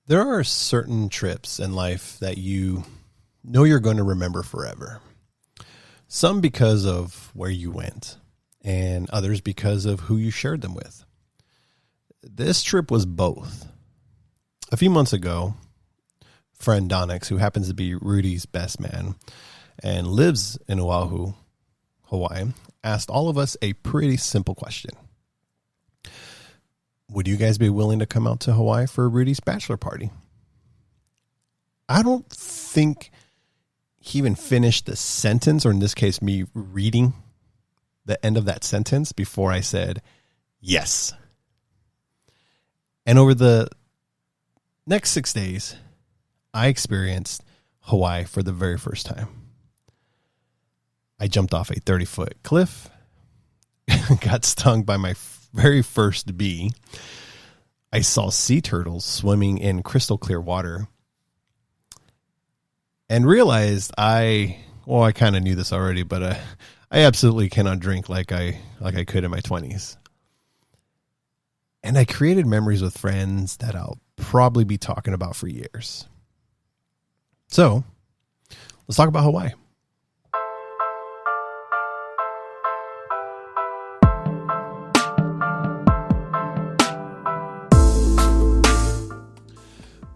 There are certain trips in life that you know you're going to remember forever. Some because of where you went, and others because of who you shared them with. This trip was both. A few months ago, friend Donix, who happens to be Rudy's best man and lives in Oʻahu, Hawaii, asked all of us a pretty simple question. Would you guys be willing to come out to Hawaii for Rudy's bachelor party? I don't think he even finished the sentence, or in this case, me reading the end of that sentence before I said yes. And over the next 6 days, I experienced Hawaii for the very first time. I jumped off a 30-foot cliff, got stung by my very first bee. I saw sea turtles swimming in crystal clear water and realized I kind of knew this already, but I absolutely cannot drink like I could in my 20s. And I created memories with friends that I'll probably be talking about for years. So let's talk about Hawaii.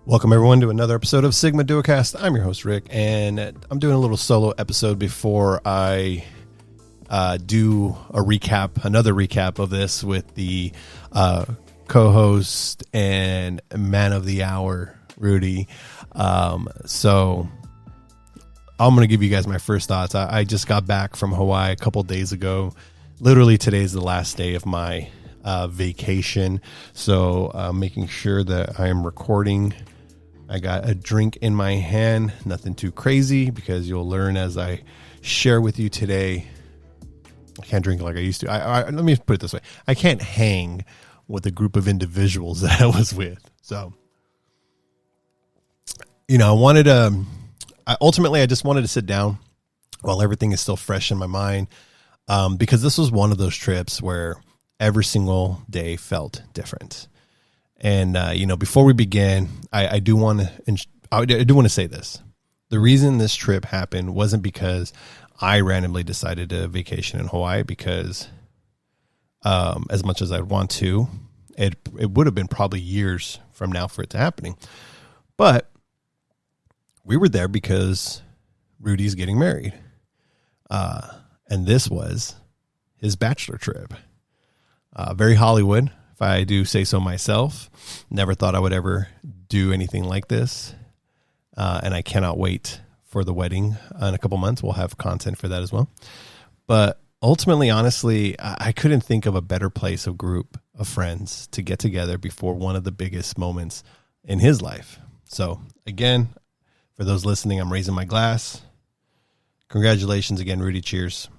Welcome, everyone, to another episode of Sigma Duocast. I'm your host, Rick, and I'm doing a little solo episode before I do another recap of this with the co-host and man of the hour, Rudy. So I'm going to give you guys my first thoughts. I just got back from Hawaii a couple days ago. Literally, today's the last day of my vacation, so making sure that I am recording. I got a drink in my hand, nothing too crazy, because you'll learn as I share with you today. I can't drink like I used to. Let me put it this way. I can't hang with a group of individuals that I was with. So, ultimately, I just wanted to sit down while everything is still fresh in my mind, because this was one of those trips where every single day felt different. And, before we begin, I do want to say this. The reason this trip happened wasn't because I randomly decided to vacation in Hawaii, because as much as I'd want to, it would have been probably years from now for it to happening. But we were there because Rudy's getting married. And this was his bachelor trip. Very Hollywood, if I do say so myself. Never thought I would ever do anything like this. And I cannot wait for the wedding in a couple months. We'll have content for that as well. But ultimately, honestly, I couldn't think of a better place, a group of friends to get together before one of the biggest moments in his life. So again, for those listening, I'm raising my glass. Congratulations again, Rudy. Cheers.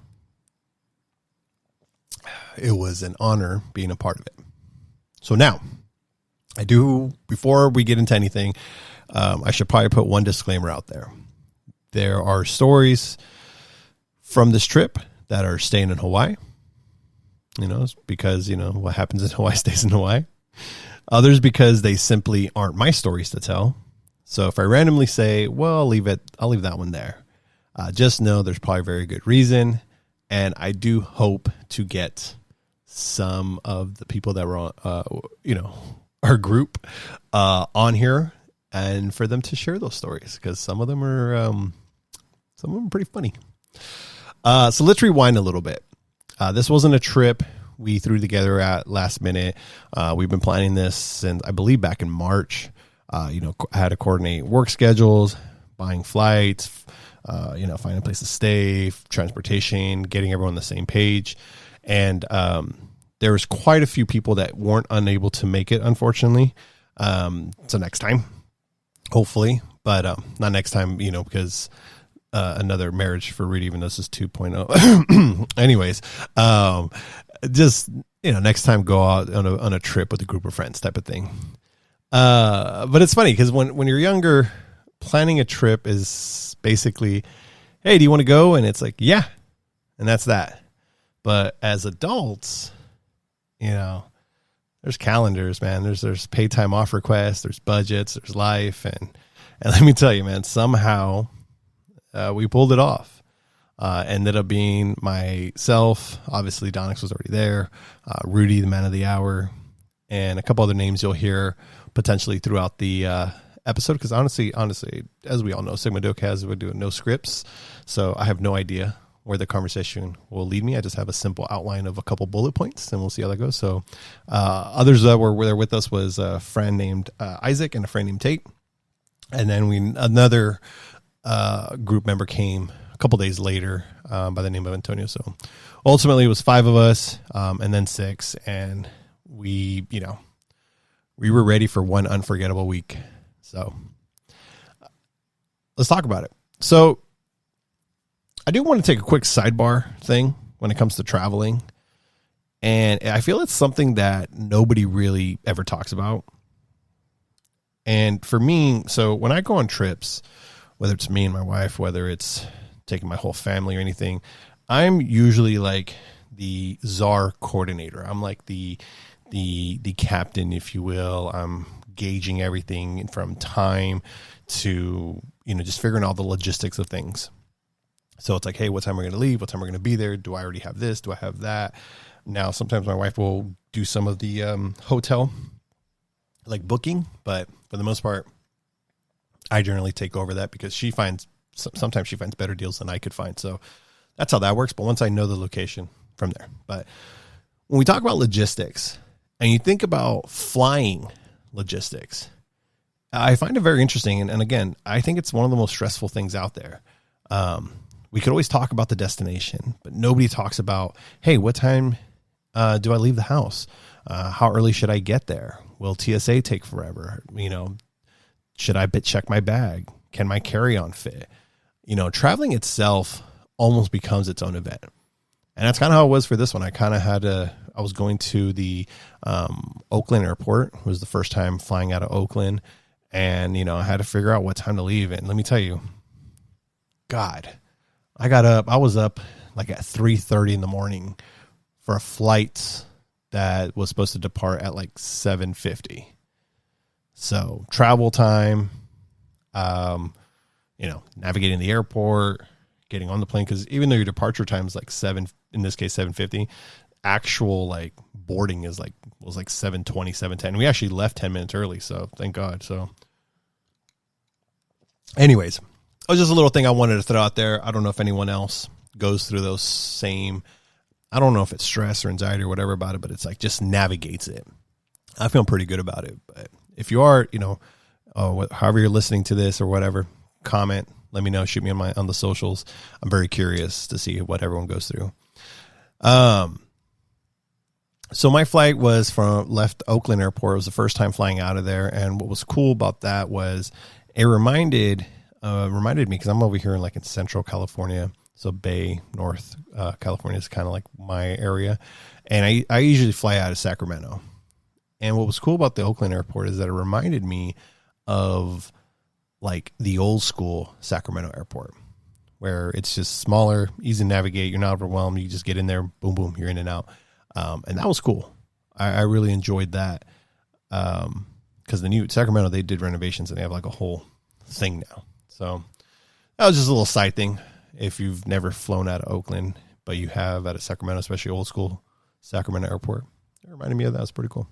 It was an honor being a part of it. So now, before we get into anything, I should probably put one disclaimer out there. There are stories from this trip that are staying in Hawaii. Because, what happens in Hawaii stays in Hawaii. Others because they simply aren't my stories to tell. So if I randomly say, well, I'll leave that one there. Just know there's probably a very good reason. And I do hope to get some of the people that were on, our group on here, and for them to share those stories, because some of them are pretty funny. So let's rewind a little bit. This wasn't a trip we threw together at last minute. We've been planning this since, I believe, back in March. I had to coordinate work schedules, buying flights, finding a place to stay, transportation, getting everyone on the same page. And there was quite a few people that weren't unable to make it, unfortunately. So next time, hopefully, but not next time, because another marriage for Rudy, even though this is 2.0. Anyways, just, next time go out on a trip with a group of friends type of thing. But it's funny because when you're younger, planning a trip is basically, hey, do you want to go? And it's like, yeah. And that's that. But as adults, there's calendars, man. There's pay time off requests, there's budgets, there's life. And let me tell you, man, somehow we pulled it off. Ended up being myself. Obviously, Donix was already there. Rudy, the man of the hour, and a couple other names you'll hear potentially throughout the episode. Because honestly, as we all know, Sigma Doke we're doing no scripts. So I have no idea where the conversation will lead me. I just have a simple outline of a couple bullet points, and we'll see how that goes. So others that were there with us was a friend named Isaac and a friend named Tate. And then another group member came a couple days later by the name of Antonio. So ultimately it was 5 of us and then 6. And we were ready for one unforgettable week. So let's talk about it. So I do want to take a quick sidebar thing when it comes to traveling. And I feel it's something that nobody really ever talks about. And for me, so when I go on trips, whether it's me and my wife, whether it's taking my whole family or anything, I'm usually like the czar coordinator. I'm like the captain, if you will. I'm gauging everything from time to, just figuring out the logistics of things. So it's like, hey, what time are we going to leave? What time are we going to be there? Do I already have this? Do I have that? Now, sometimes my wife will do some of the hotel like booking, but for the most part, I generally take over that because sometimes she finds better deals than I could find. So that's how that works. But once I know the location from there, but when we talk about logistics and you think about flying logistics, I find it very interesting. And again, I think it's one of the most stressful things out there. We could always talk about the destination, but nobody talks about, hey, what time do I leave the house? How early should I get there? Will TSA take forever? Should I check my bag? Can my carry-on fit? Traveling itself almost becomes its own event. And that's kind of how it was for this one. I was going to the Oakland airport. It was the first time flying out of Oakland. And, I had to figure out what time to leave. And let me tell you, God, I was up like at 3:30 in the morning for a flight that was supposed to depart at like 7:50. So travel time, navigating the airport, getting on the plane, because even though your departure time is like 7:50, actual like boarding was like 7:20, 7:10. We actually left 10 minutes early, so thank God. So anyways, it was just a little thing I wanted to throw out there. I don't know if anyone else goes through those same, I don't know if it's stress or anxiety or whatever about it, but it's like just navigates it. I feel pretty good about it. But if you are, however you're listening to this or whatever, comment, let me know, shoot me on the socials. I'm very curious to see what everyone goes through. So my flight was left Oakland Airport. It was the first time flying out of there. And what was cool about that was it reminded me, because I'm over here in Central California. So Bay, North California is kind of like my area. And I usually fly out of Sacramento. And what was cool about the Oakland airport is that it reminded me of like the old school Sacramento airport, where it's just smaller, easy to navigate. You're not overwhelmed. You just get in there, boom, boom, you're in and out. And that was cool. I really enjoyed that. Because the new Sacramento, they did renovations and they have like a whole thing now. So that was just a little side thing. If you've never flown out of Oakland, but you have out of Sacramento, especially old school Sacramento airport, it reminded me of that. It was pretty cool.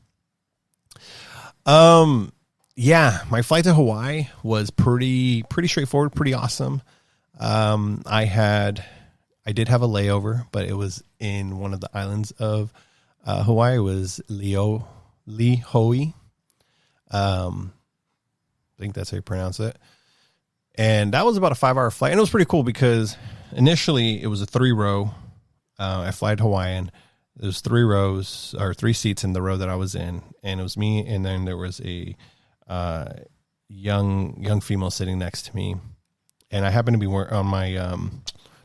Yeah, my flight to Hawaii was pretty straightforward, pretty awesome. I did have a layover, but it was in one of the islands of Hawaii. It was Lihoi. I think that's how you pronounce it. And that was about a 5-hour flight. And it was pretty cool because initially it was a 3-row. I flied Hawaiian. There's 3 rows or 3 seats in the row that I was in. And it was me. And then there was a young female sitting next to me. And I happened to be on my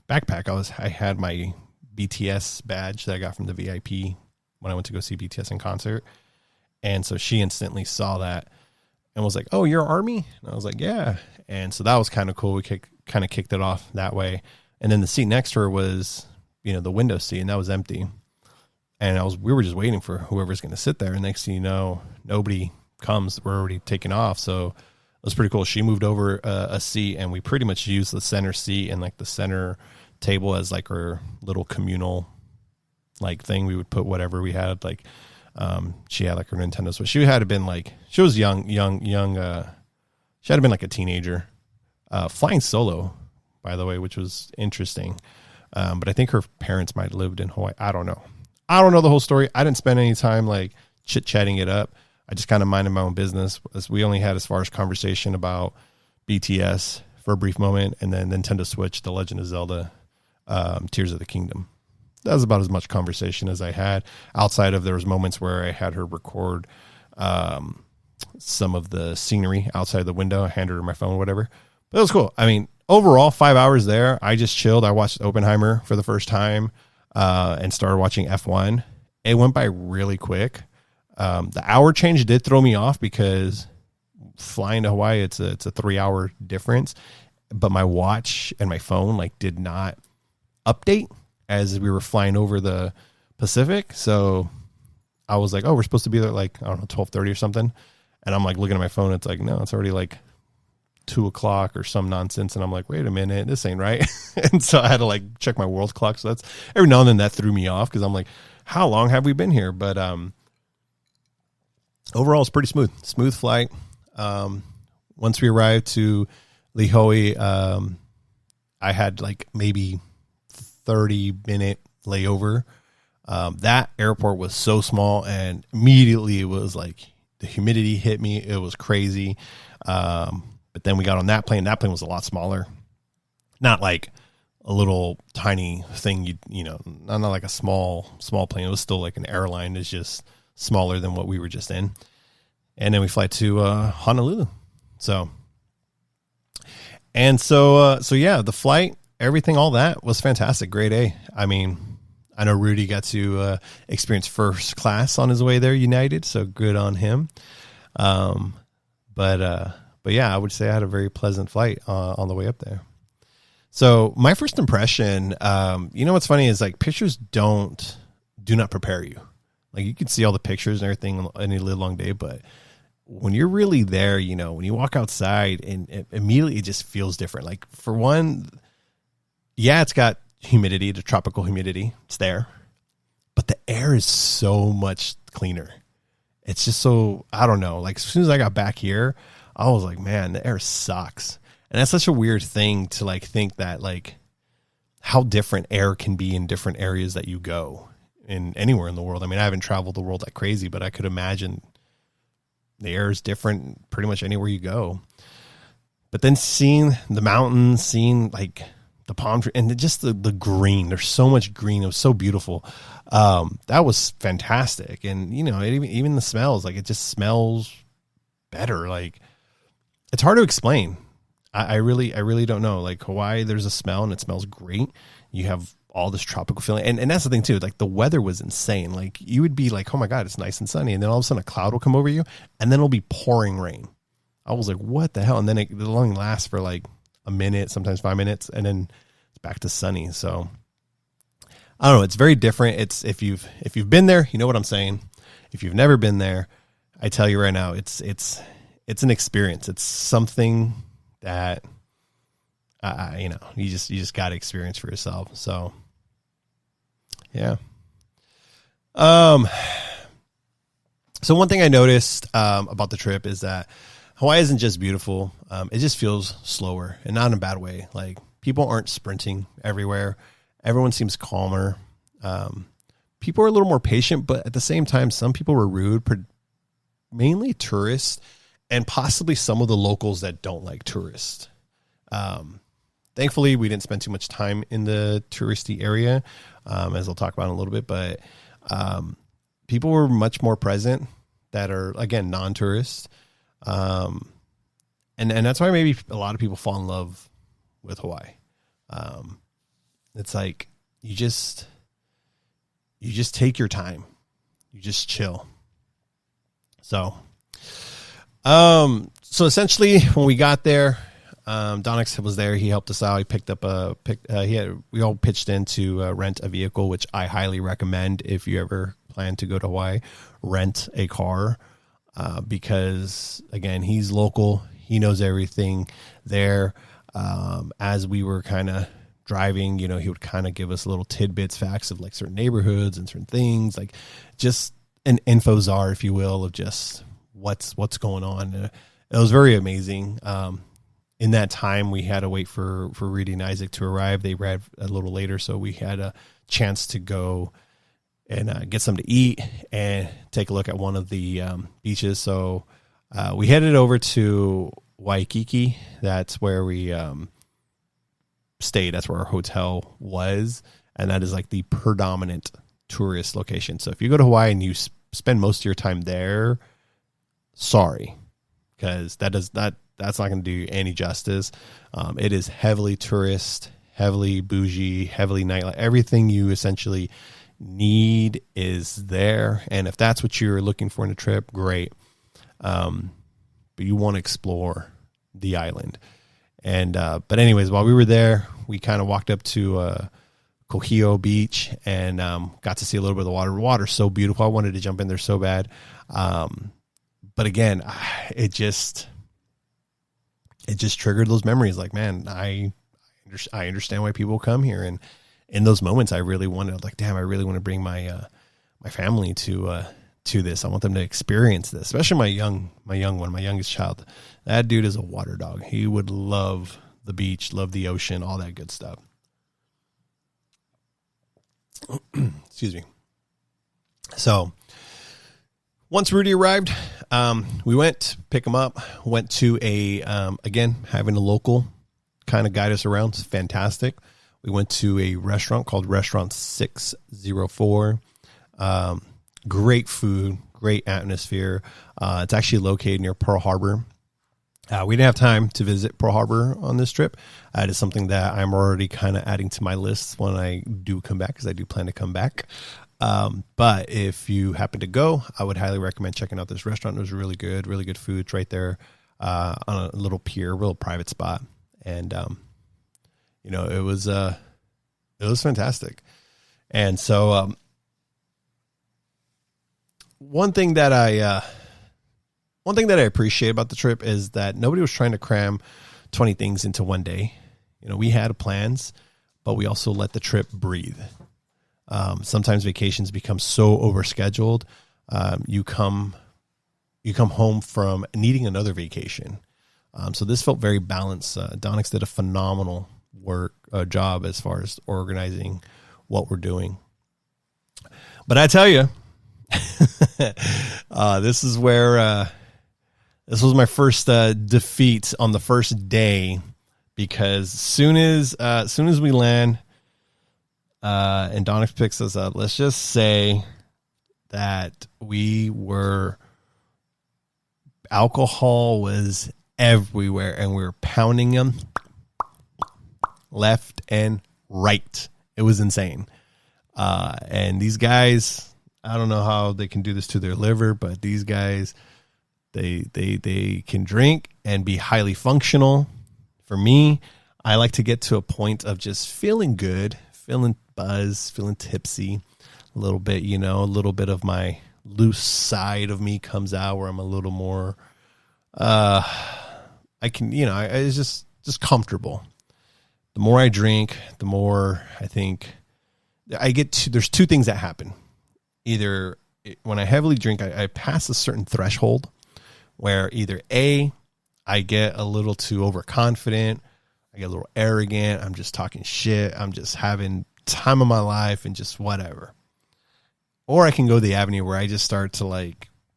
backpack. I had my BTS badge that I got from the VIP when I went to go see BTS in concert. And so she instantly saw that and was like, "Oh, you're Army?" And I was like, "Yeah." And so that was kind of cool. We kind of kicked it off that way. And then the seat next to her was, the window seat, and that was empty. And we were just waiting for whoever's going to sit there. And next thing you know, nobody comes. We're already taking off. So it was pretty cool. She moved over a seat, and we pretty much used the center seat and like the center table as like our little communal like thing. We would put whatever we had. Like she had like her Nintendo Switch. She had been like, she was young. She had been like a teenager, flying solo, by the way, which was interesting. But I think her parents might have lived in Hawaii. I don't know. I don't know the whole story. I didn't spend any time like chit-chatting it up. I just kind of minded my own business. We only had as far as conversation about BTS for a brief moment, and then Nintendo Switch, The Legend of Zelda, Tears of the Kingdom. That was about as much conversation as I had, outside of there was moments where I had her record some of the scenery outside the window. I handed her my phone, whatever. But it was cool. I mean, overall, 5 hours there. I just chilled. I watched Oppenheimer for the first time. And started watching F1. It went by really quick. The hour change did throw me off because flying to Hawaii, it's a 3 hour difference, but my watch and my phone like did not update as we were flying over the Pacific. So I was like, oh, we're supposed to be there like, I don't know, 12:30 or something. And I'm like looking at my phone. It's like, no, it's already like 2:00 or some nonsense. And I'm like, wait a minute, this ain't right. And so I had to like check my world clock. So that's every now and then that threw me off, because I'm like, how long have we been here? But overall it's pretty smooth flight. Once we arrived to Lihoi, I had like maybe 30-minute layover. That airport was so small, and immediately it was like the humidity hit me. It was crazy. But then we got on that plane. That plane was a lot smaller. Not like a little tiny thing, you know, not like a small plane. It was still like an airline. It's just smaller than what we were just in. And then we fly to Honolulu. So yeah, the flight, everything, all that was fantastic. Grade A. I mean, I know Rudy got to experience first class on his way there, United. So good on him. But yeah, I would say I had a very pleasant flight on the way up there. So my first impression, you know, what's funny is like pictures do not prepare you. Like you can see all the pictures and everything any live long day, but when you're really there, you know, when you walk outside and immediately it just feels different. Like for one, yeah, it's got humidity, the tropical humidity, it's there, but the air is so much cleaner. It's just so, I don't know, like as soon as I got back here, I was like, man, the air sucks. And that's such a weird thing to like think that like how different air can be in different areas that you go in anywhere in the world. I mean, I haven't traveled the world like crazy, but I could imagine the air is different pretty much anywhere you go. But then seeing the mountains, seeing like the palm tree and just the green, there's so much green. It was so beautiful. That was fantastic. And you know, even the smells, like it just smells better. Like, it's hard to explain. I really don't know. Like Hawaii, there's a smell and it smells great. You have all this tropical feeling. And that's the thing too. Like the weather was insane. Like you would be like, oh my God, it's nice and sunny. And then all of a sudden a cloud will come over you and then it'll be pouring rain. I was like, what the hell? And then it only lasts for like a minute, sometimes 5 minutes. And then it's back to sunny. So I don't know. It's very different. It's if you've been there, you know what I'm saying. If you've never been there, I tell you right now, it's an experience. It's something that, you know, you just got to experience for yourself. So, yeah. So one thing I noticed about the trip is that Hawaii isn't just beautiful. It just feels slower, and not in a bad way. Like people aren't sprinting everywhere. Everyone seems calmer. People are a little more patient, but at the same time, some people were rude, mainly tourists, and possibly some of the locals that don't like tourists. Thankfully, we didn't spend too much time in the touristy area, as I'll talk about in a little bit. But people were much more present that are, again, non-tourists. And that's why maybe a lot of people fall in love with Hawaii. It's like you just take your time. You just chill. So essentially when we got there, Donix was there. He helped us out. He picked up we all pitched in to rent a vehicle, which I highly recommend if you ever plan to go to Hawaii. Rent a car because, again, he's local. He knows everything there. As we were kind of driving, he would kind of give us little tidbits, facts of like certain neighborhoods and certain things, like just an info czar, if you will, of just what's going on. It was very amazing. In that time, we had to wait for Rudy and Isaac to arrive. They arrived a little later, so we had a chance to go and get something to eat and take a look at one of the beaches. So we headed over to Waikīkī. That's where we stayed. That's where our hotel was, and that is like the predominant tourist location. So if you go to Hawaii and you spend most of your time there, sorry, because that's not going to do you any justice. It is heavily tourist, heavily bougie, heavily nightlife. Everything you essentially need is there, and if that's what you're looking for in a trip, great. But you want to explore the island. And but anyways, while we were there, we kind of walked up to Kāneʻohe Beach and got to see a little bit of the water. Water's so beautiful. I wanted to jump in there so bad. But again, it just triggered those memories. Like, man, I understand why people come here. And in those moments, I really wanted, like, damn, I really want to bring my family to this. I want them to experience this, especially my youngest child. That dude is a water dog. He would love the beach, love the ocean, all that good stuff. Excuse me. So once Rudy arrived, we went to pick him up, went to again, having a local kind of guide us around. It's fantastic. We went to a restaurant called Restaurant 604. Great food, great atmosphere. It's actually located near Pearl Harbor. We didn't have time to visit Pearl Harbor on this trip. It is something that I'm already kind of adding to my list when I do come back, because I do plan to come back. But if you happen to go, I would highly recommend checking out this restaurant. It was really good food. It's right there on a little pier, real private spot. And, it was fantastic. And so one thing that I appreciate about the trip is that nobody was trying to cram 20 things into one day. We had plans, but we also let the trip breathe. Sometimes vacations become so overscheduled. You come home from needing another vacation. So this felt very balanced. Donix did a phenomenal job as far as organizing what we're doing. But I tell you, this is where this was my first defeat on the first day, because as soon as we land and Donix picks us up, let's just say that alcohol was everywhere, and we were pounding them left and right. It was insane. And these guys, I don't know how they can do this to their liver, but these guys, they can drink and be highly functional. For me, I like to get to a point of just feeling good, feeling buzz, feeling tipsy a little bit, a little bit of my loose side of me comes out where I'm a little more, it's just comfortable. The more I drink, the more I think I get to, there's two things that happen. Either when I heavily drink, I pass a certain threshold where either A, I get a little too overconfident, I get a little arrogant, I'm just talking shit, I'm just having time of my life and just whatever. Or I can go the avenue where I just start to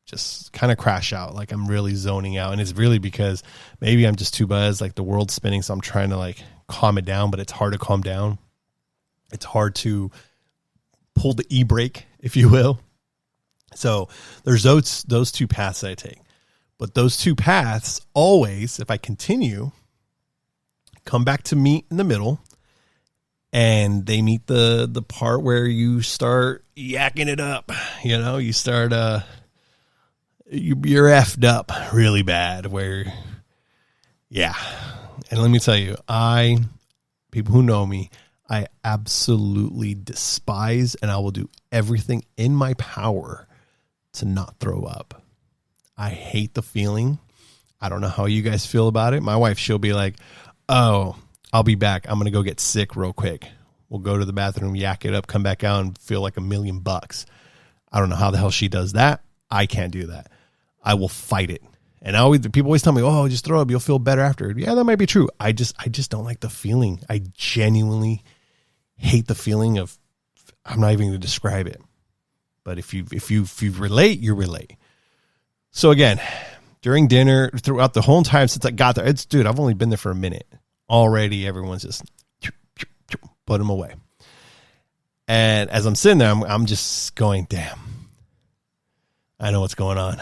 just kind of crash out, like I'm really zoning out. And it's really because maybe I'm just too buzzed, like the world's spinning, so I'm trying to calm it down, but it's hard to calm down. It's hard to pull the e-brake, if you will. So there's those two paths that I take. But those two paths always, if I continue, come back to meet in the middle, and they meet the part where you start yakking it up. You start you're effed up really bad, where And let me tell you, people who know me, I absolutely despise, and I will do everything in my power to not throw up. I hate the feeling. I don't know how you guys feel about it. My wife, she'll be like, oh, I'll be back. I'm going to go get sick real quick. We'll go to the bathroom, yak it up, come back out and feel like $1,000,000. I don't know how the hell she does that. I can't do that. I will fight it. And people always tell me, oh, just throw up. You'll feel better after. Yeah, that might be true. I just don't like the feeling. I genuinely hate the feeling of, I'm not even going to describe it. But if you relate, you relate. So again, during dinner, throughout the whole time since I got there, dude, I've only been there for a minute. Already everyone's just put them away. And as I'm sitting there, I'm just going, damn, I know what's going on.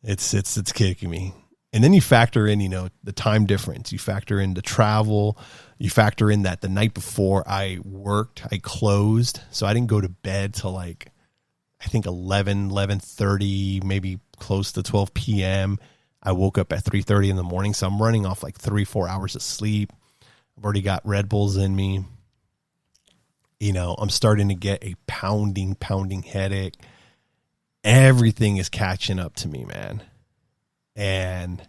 It's kicking me. And then you factor in, the time difference. You factor in the travel. You factor in that the night before I worked, I closed. So I didn't go to bed till like, I think 11:30, maybe close to 12 p.m. I woke up at 3:30 in the morning. So I'm running off like 3-4 hours of sleep. I've already got Red Bulls in me. I'm starting to get a pounding headache. Everything is catching up to me, man. And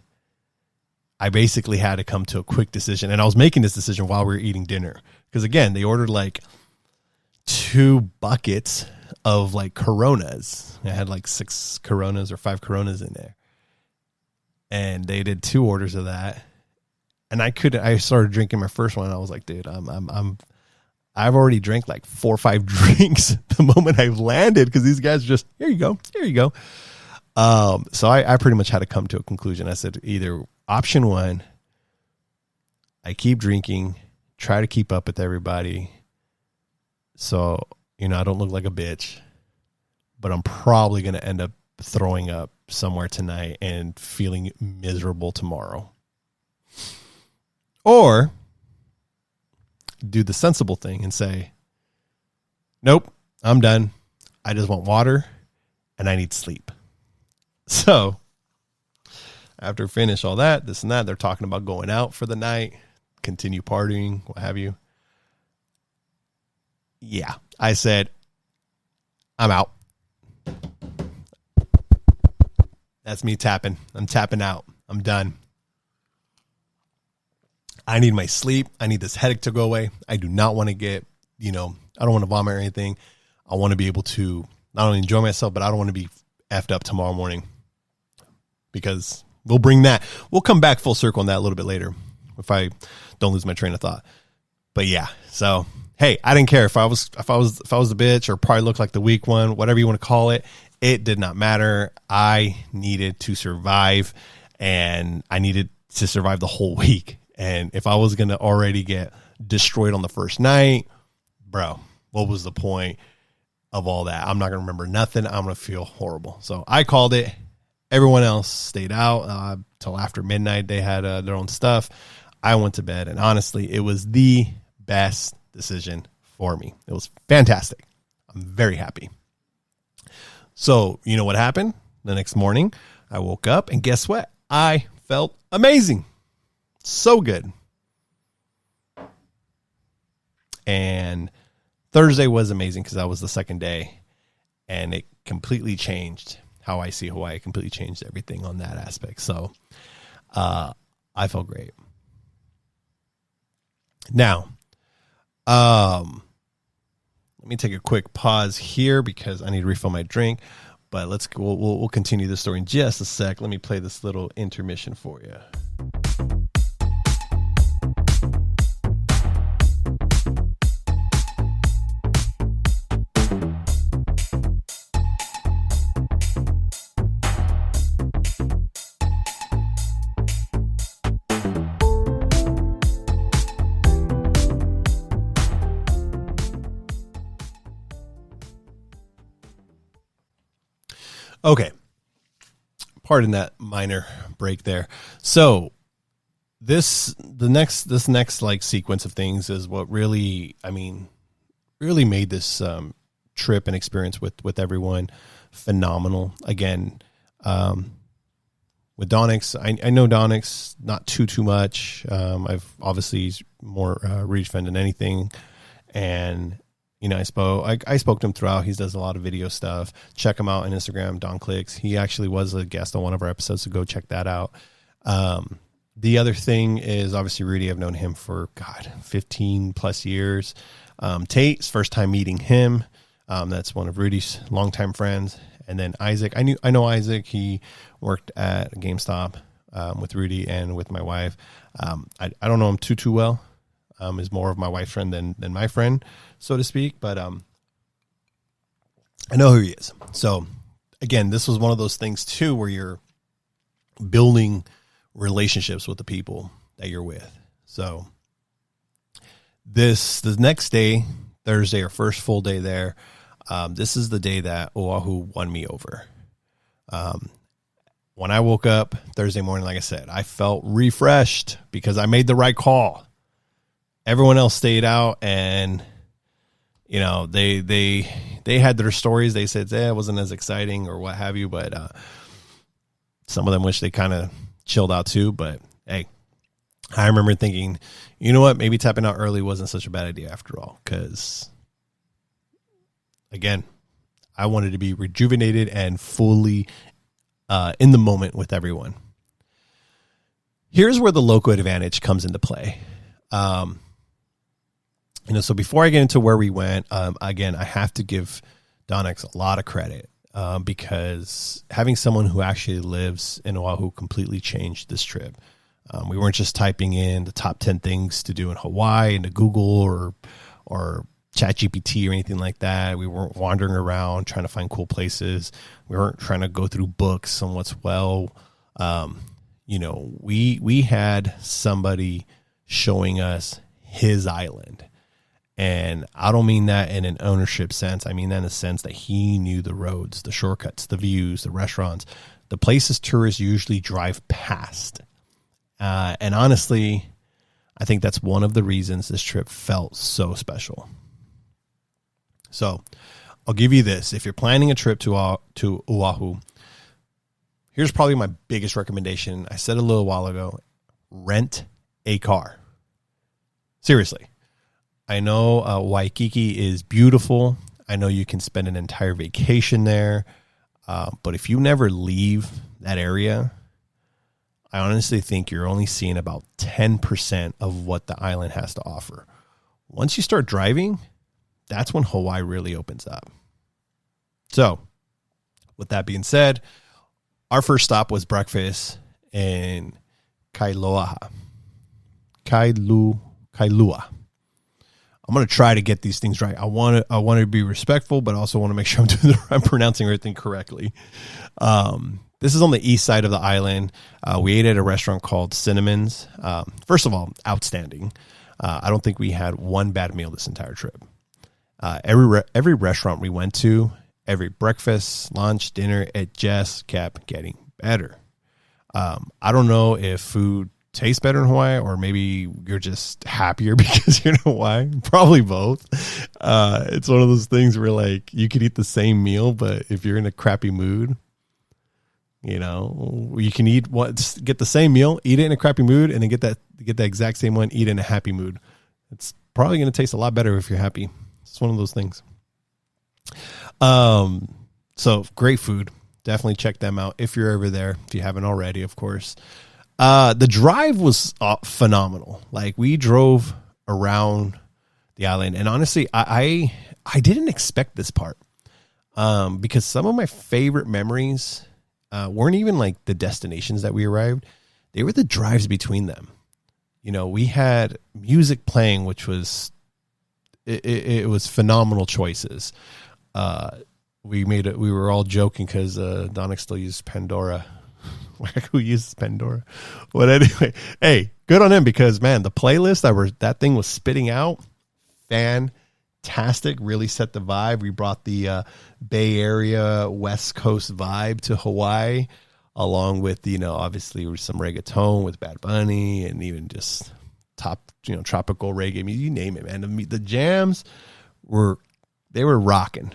I basically had to come to a quick decision. And I was making this decision while we were eating dinner. Because again, they ordered like 2 buckets of like Coronas. I had like 6 Coronas or 5 Coronas in there. And they did 2 orders of that. And I started drinking my first one. And I was like, dude, I've already drank like 4 or 5 drinks the moment I've landed, because these guys are just, here you go. So I pretty much had to come to a conclusion. I said, either option 1, I keep drinking, try to keep up with everybody, so I don't look like a bitch, but I'm probably going to end up throwing up somewhere tonight and feeling miserable tomorrow. Or do the sensible thing and say, nope, I'm done. I just want water and I need sleep. So after finish all that, this and that, they're talking about going out for the night, continue partying, what have you. Yeah, I said, I'm out. That's me tapping. I'm tapping out. I'm done. I need my sleep. I need this headache to go away. I do not want to get, I don't want to vomit or anything. I want to be able to not only enjoy myself, but I don't want to be effed up tomorrow morning, because we'll bring that. We'll come back full circle on that a little bit later if I don't lose my train of thought. But yeah, so hey, I didn't care if I was the bitch or probably looked like the weak one, whatever you want to call it. It did not matter. I needed to survive, and I needed to survive the whole week. And if I was going to already get destroyed on the first night, bro, what was the point of all that? I'm not going to remember nothing. I'm going to feel horrible. So I called it. Everyone else stayed out till after midnight. They had their own stuff. I went to bed, and honestly, it was the best decision for me. It was fantastic. I'm very happy. So you know what happened? The next morning, I woke up, and guess what? I felt amazing. So good. And Thursday was amazing because that was the second day, and it completely changed how I see Hawaii. It completely changed everything on that aspect. So I felt great. Now, let me take a quick pause here because I need to refill my drink. But we'll continue this story in just a sec. Let me play this little intermission for you. Okay. Pardon that minor break there. So this next like sequence of things is what really made this trip and experience with everyone phenomenal. Again, when with Donix, I know Donix not too much. I've obviously he's more Rudy's friend than anything, and I spoke to him throughout. He does a lot of video stuff. Check him out on Instagram, Don Clicks. He actually was a guest on one of our episodes, so go check that out. The other thing is obviously Rudy. I've known him for 15 plus years. Tate's first time meeting him. That's one of Rudy's longtime friends. And then Isaac, I know Isaac. He worked at GameStop with Rudy and with my wife. I don't know him too well. Is more of my wife's friend than my friend, so to speak. But I know who he is. So again, this was one of those things too, where you're building relationships with the people that you're with. So the next day, Thursday, our first full day there, this is the day that Oʻahu won me over. When I woke up Thursday morning, like I said, I felt refreshed because I made the right call. Everyone else stayed out, and they had their stories. They said it wasn't as exciting or what have you, but some of them wish they kind of chilled out too. But hey, I remember thinking, you know what, maybe tapping out early wasn't such a bad idea after all, because again, I wanted to be rejuvenated and fully in the moment with everyone. Here's where the local advantage comes into play. So before I get into where we went, again, I have to give Donix a lot of credit because having someone who actually lives in Oʻahu completely changed this trip. We weren't just typing in the top 10 things to do in Hawaii into Google or ChatGPT or anything like that. We weren't wandering around trying to find cool places. We weren't trying to go through books on what's we had somebody showing us his island. And I don't mean that in an ownership sense. I mean that in a sense that he knew the roads, the shortcuts, the views, the restaurants, the places tourists usually drive past. And honestly, I think that's one of the reasons this trip felt so special. So I'll give you this. If you're planning a trip to Oʻahu, here's probably my biggest recommendation. I said a little while ago, rent a car. Seriously. I know Waikīkī is beautiful. I know you can spend an entire vacation there. But if you never leave that area, I honestly think you're only seeing about 10% of what the island has to offer. Once you start driving, that's when Hawaii really opens up. So with that being said, our first stop was breakfast in Kailua. I'm going to try to get these things right. I want to be respectful, but also want to make sure I'm pronouncing everything correctly. This is on the east side of the island. We ate at a restaurant called Cinnamon's. First of all, outstanding. I don't think we had one bad meal this entire trip. Every restaurant we went to, every breakfast, lunch, dinner, it just kept getting better. I don't know if food tastes better in Hawaii, or maybe you're just happier because you're in Hawaii. Probably both. It's one of those things where like you could eat the same meal, but if you're in a crappy mood, you can get the same meal, eat it in a crappy mood, and then get that exact same one, eat it in a happy mood. It's probably going to taste a lot better if you're happy. It's one of those things. So great food. Definitely check them out if you're ever there. If you haven't already, of course. The drive was phenomenal. Like we drove around the island, and honestly, I didn't expect this part because some of my favorite memories weren't even like the destinations that we arrived. They were the drives between them. We had music playing, which was it was phenomenal choices. We were all joking because Donix still uses Pandora. Who uses Pandora? But anyway, hey, good on him because man, the playlist that thing was spitting out, fantastic. Really set the vibe. We brought the Bay Area West Coast vibe to Hawaii, along with obviously some reggaeton with Bad Bunny and even just tropical reggae music. You name it, man. The jams were rocking.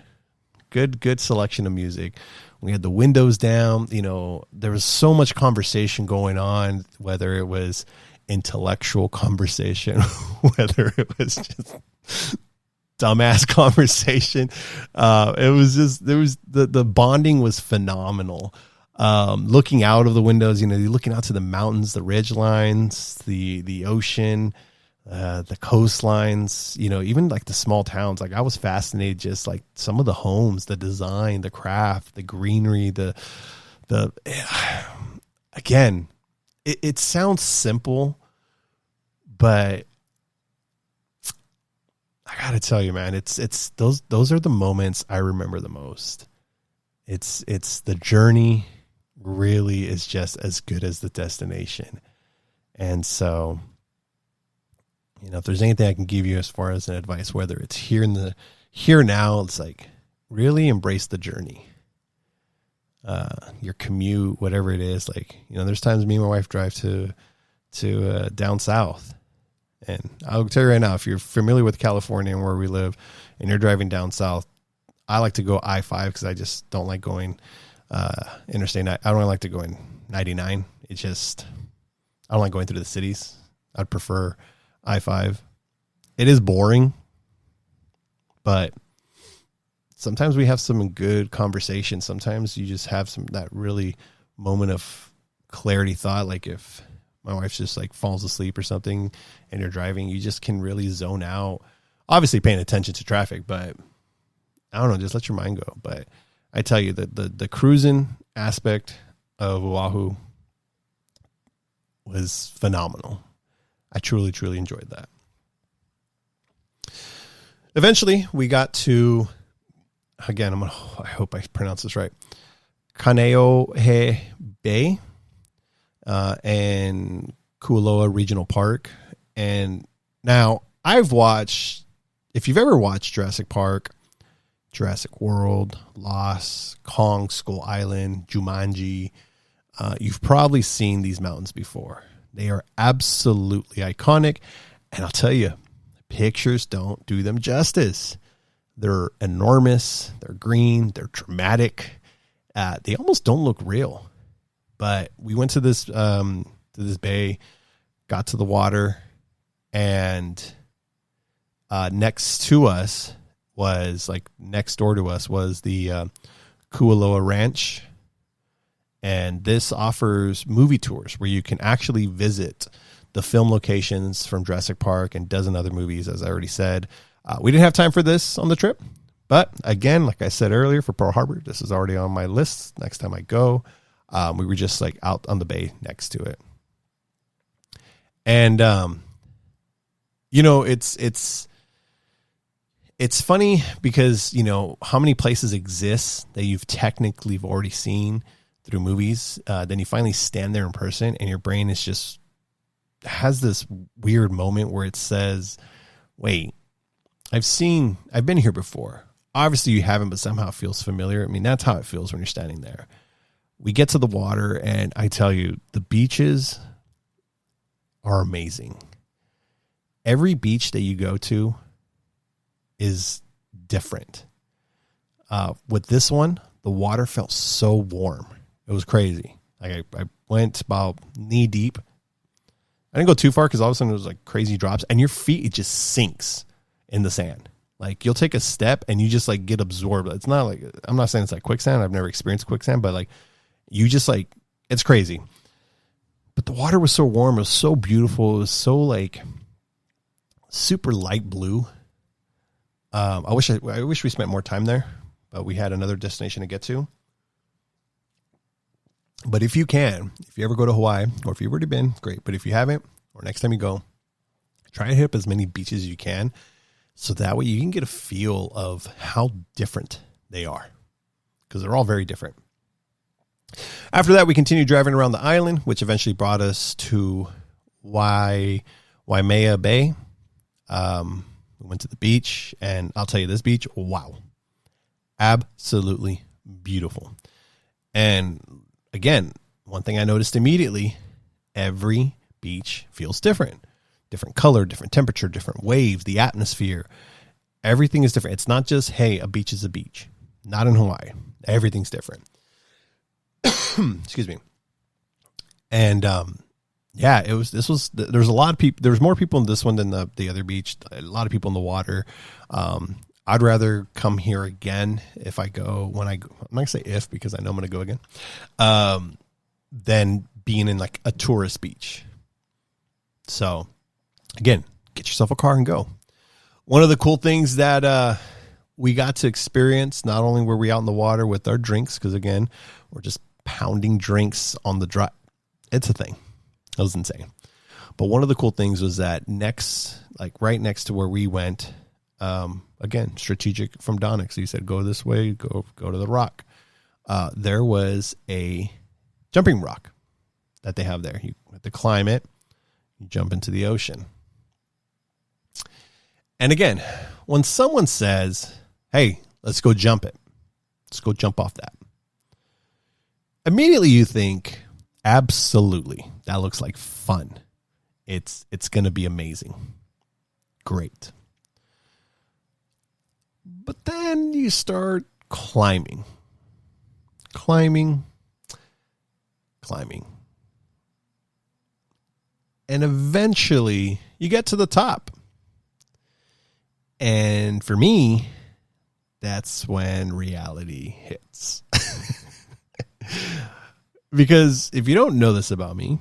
Good selection of music. We had the windows down. You know, there was so much conversation going on, whether it was intellectual conversation, whether it was just dumbass conversation. It was just, there was the bonding was phenomenal. Looking out of the windows, you know, you're looking out to the mountains, the ridge lines, the ocean, the coastlines, you know, even like the small towns. Like I was fascinated, just like some of the homes, the design, the craft, the greenery, again, it sounds simple, but I gotta tell you, man, it's those are the moments I remember the most. It's the journey really is just as good as the destination. And so, you know, if there's anything I can give you as far as an advice, whether it's here now, it's like really embrace the journey. Your commute, whatever it is, like, you know, there's times me and my wife drive to down south. And I'll tell you right now, if you're familiar with California and where we live and you're driving down south, I like to go I-5 because I just don't like going interstate. I don't like to go in 99. It's just, I don't like going through the cities. I'd prefer I-5. It is boring, but sometimes we have some good conversation. Sometimes you just have that really moment of clarity thought. Like if my wife just like falls asleep or something and you're driving, you just can really zone out, obviously paying attention to traffic, but I don't know, just let your mind go. But I tell you that the cruising aspect of Oahu was phenomenal. I truly, truly enjoyed that. Eventually we got to, again, I hope I pronounce this right, Kāneʻohe Bay, and Kualoa Regional Park. And now I've watched, if you've ever watched Jurassic Park, Jurassic World, Lost, Kong Skull Island, Jumanji, you've probably seen these mountains before. They are absolutely iconic. And I'll tell you, pictures don't do them justice. They're enormous. They're green. They're dramatic. They almost don't look real. But we went to this bay, got to the water, and next to us was, like next door to us was the Kualoa Ranch. And this offers movie tours where you can actually visit the film locations from Jurassic Park and a dozen other movies, as I already said. We didn't have time for this on the trip. But again, like I said earlier, for Pearl Harbor, this is already on my list. Next time I go, we were just like out on the bay next to it. And, you know, it's funny because, you know, how many places exist that you've technically already seen through movies. Then you finally stand there in person and your brain is just has this weird moment where it says, wait, I've been here before. Obviously you haven't, but somehow it feels familiar. I mean, that's how it feels when you're standing there. We get to the water and I tell you, the beaches are amazing. Every beach that you go to is different. With this one, the water felt so warm. It was crazy. Like I went about knee deep. I didn't go too far because all of a sudden it was like crazy drops and your feet, it just sinks in the sand. Like you'll take a step and you just like get absorbed. It's not like, I'm not saying it's like quicksand. I've never experienced quicksand, but like you just like, it's crazy. But the water was so warm. It was so beautiful. It was so like super light blue. I wish we spent more time there, but we had another destination to get to. But if you ever go to Hawaii, or if you've already been, great. But if you haven't, or next time you go, try to hit up as many beaches as you can. So that way you can get a feel of how different they are. Because they're all very different. After that, we continued driving around the island, which eventually brought us to Waimea Bay. We went to the beach, and I'll tell you, this beach, wow. Absolutely beautiful. And again, one thing I noticed immediately, every beach feels different. Different color, different temperature, different waves, the atmosphere. Everything is different. It's not just, hey, a beach is a beach. Not in Hawaii. Everything's different. excuse me. And, yeah, there's a lot of people, there's more people in this one than the other beach, a lot of people in the water. I'd rather come here again if I go I'm not gonna say if, because I know I'm going to go again, than being in like a tourist beach. So again, get yourself a car and go. One of the cool things that, we got to experience, not only were we out in the water with our drinks, because again, we're just pounding drinks on the dry. It's a thing. That was insane. But one of the cool things was that right next to where we went, again, strategic from Donick. So he said, go this way, go to the rock. There was a jumping rock that they have there. You have to climb it. You jump into the ocean. And again, when someone says, hey, let's go jump it, let's go jump off that, immediately you think, absolutely, that looks like fun. It's going to be amazing. Great. But then you start climbing. And eventually you get to the top. And for me, that's when reality hits. Because if you don't know this about me,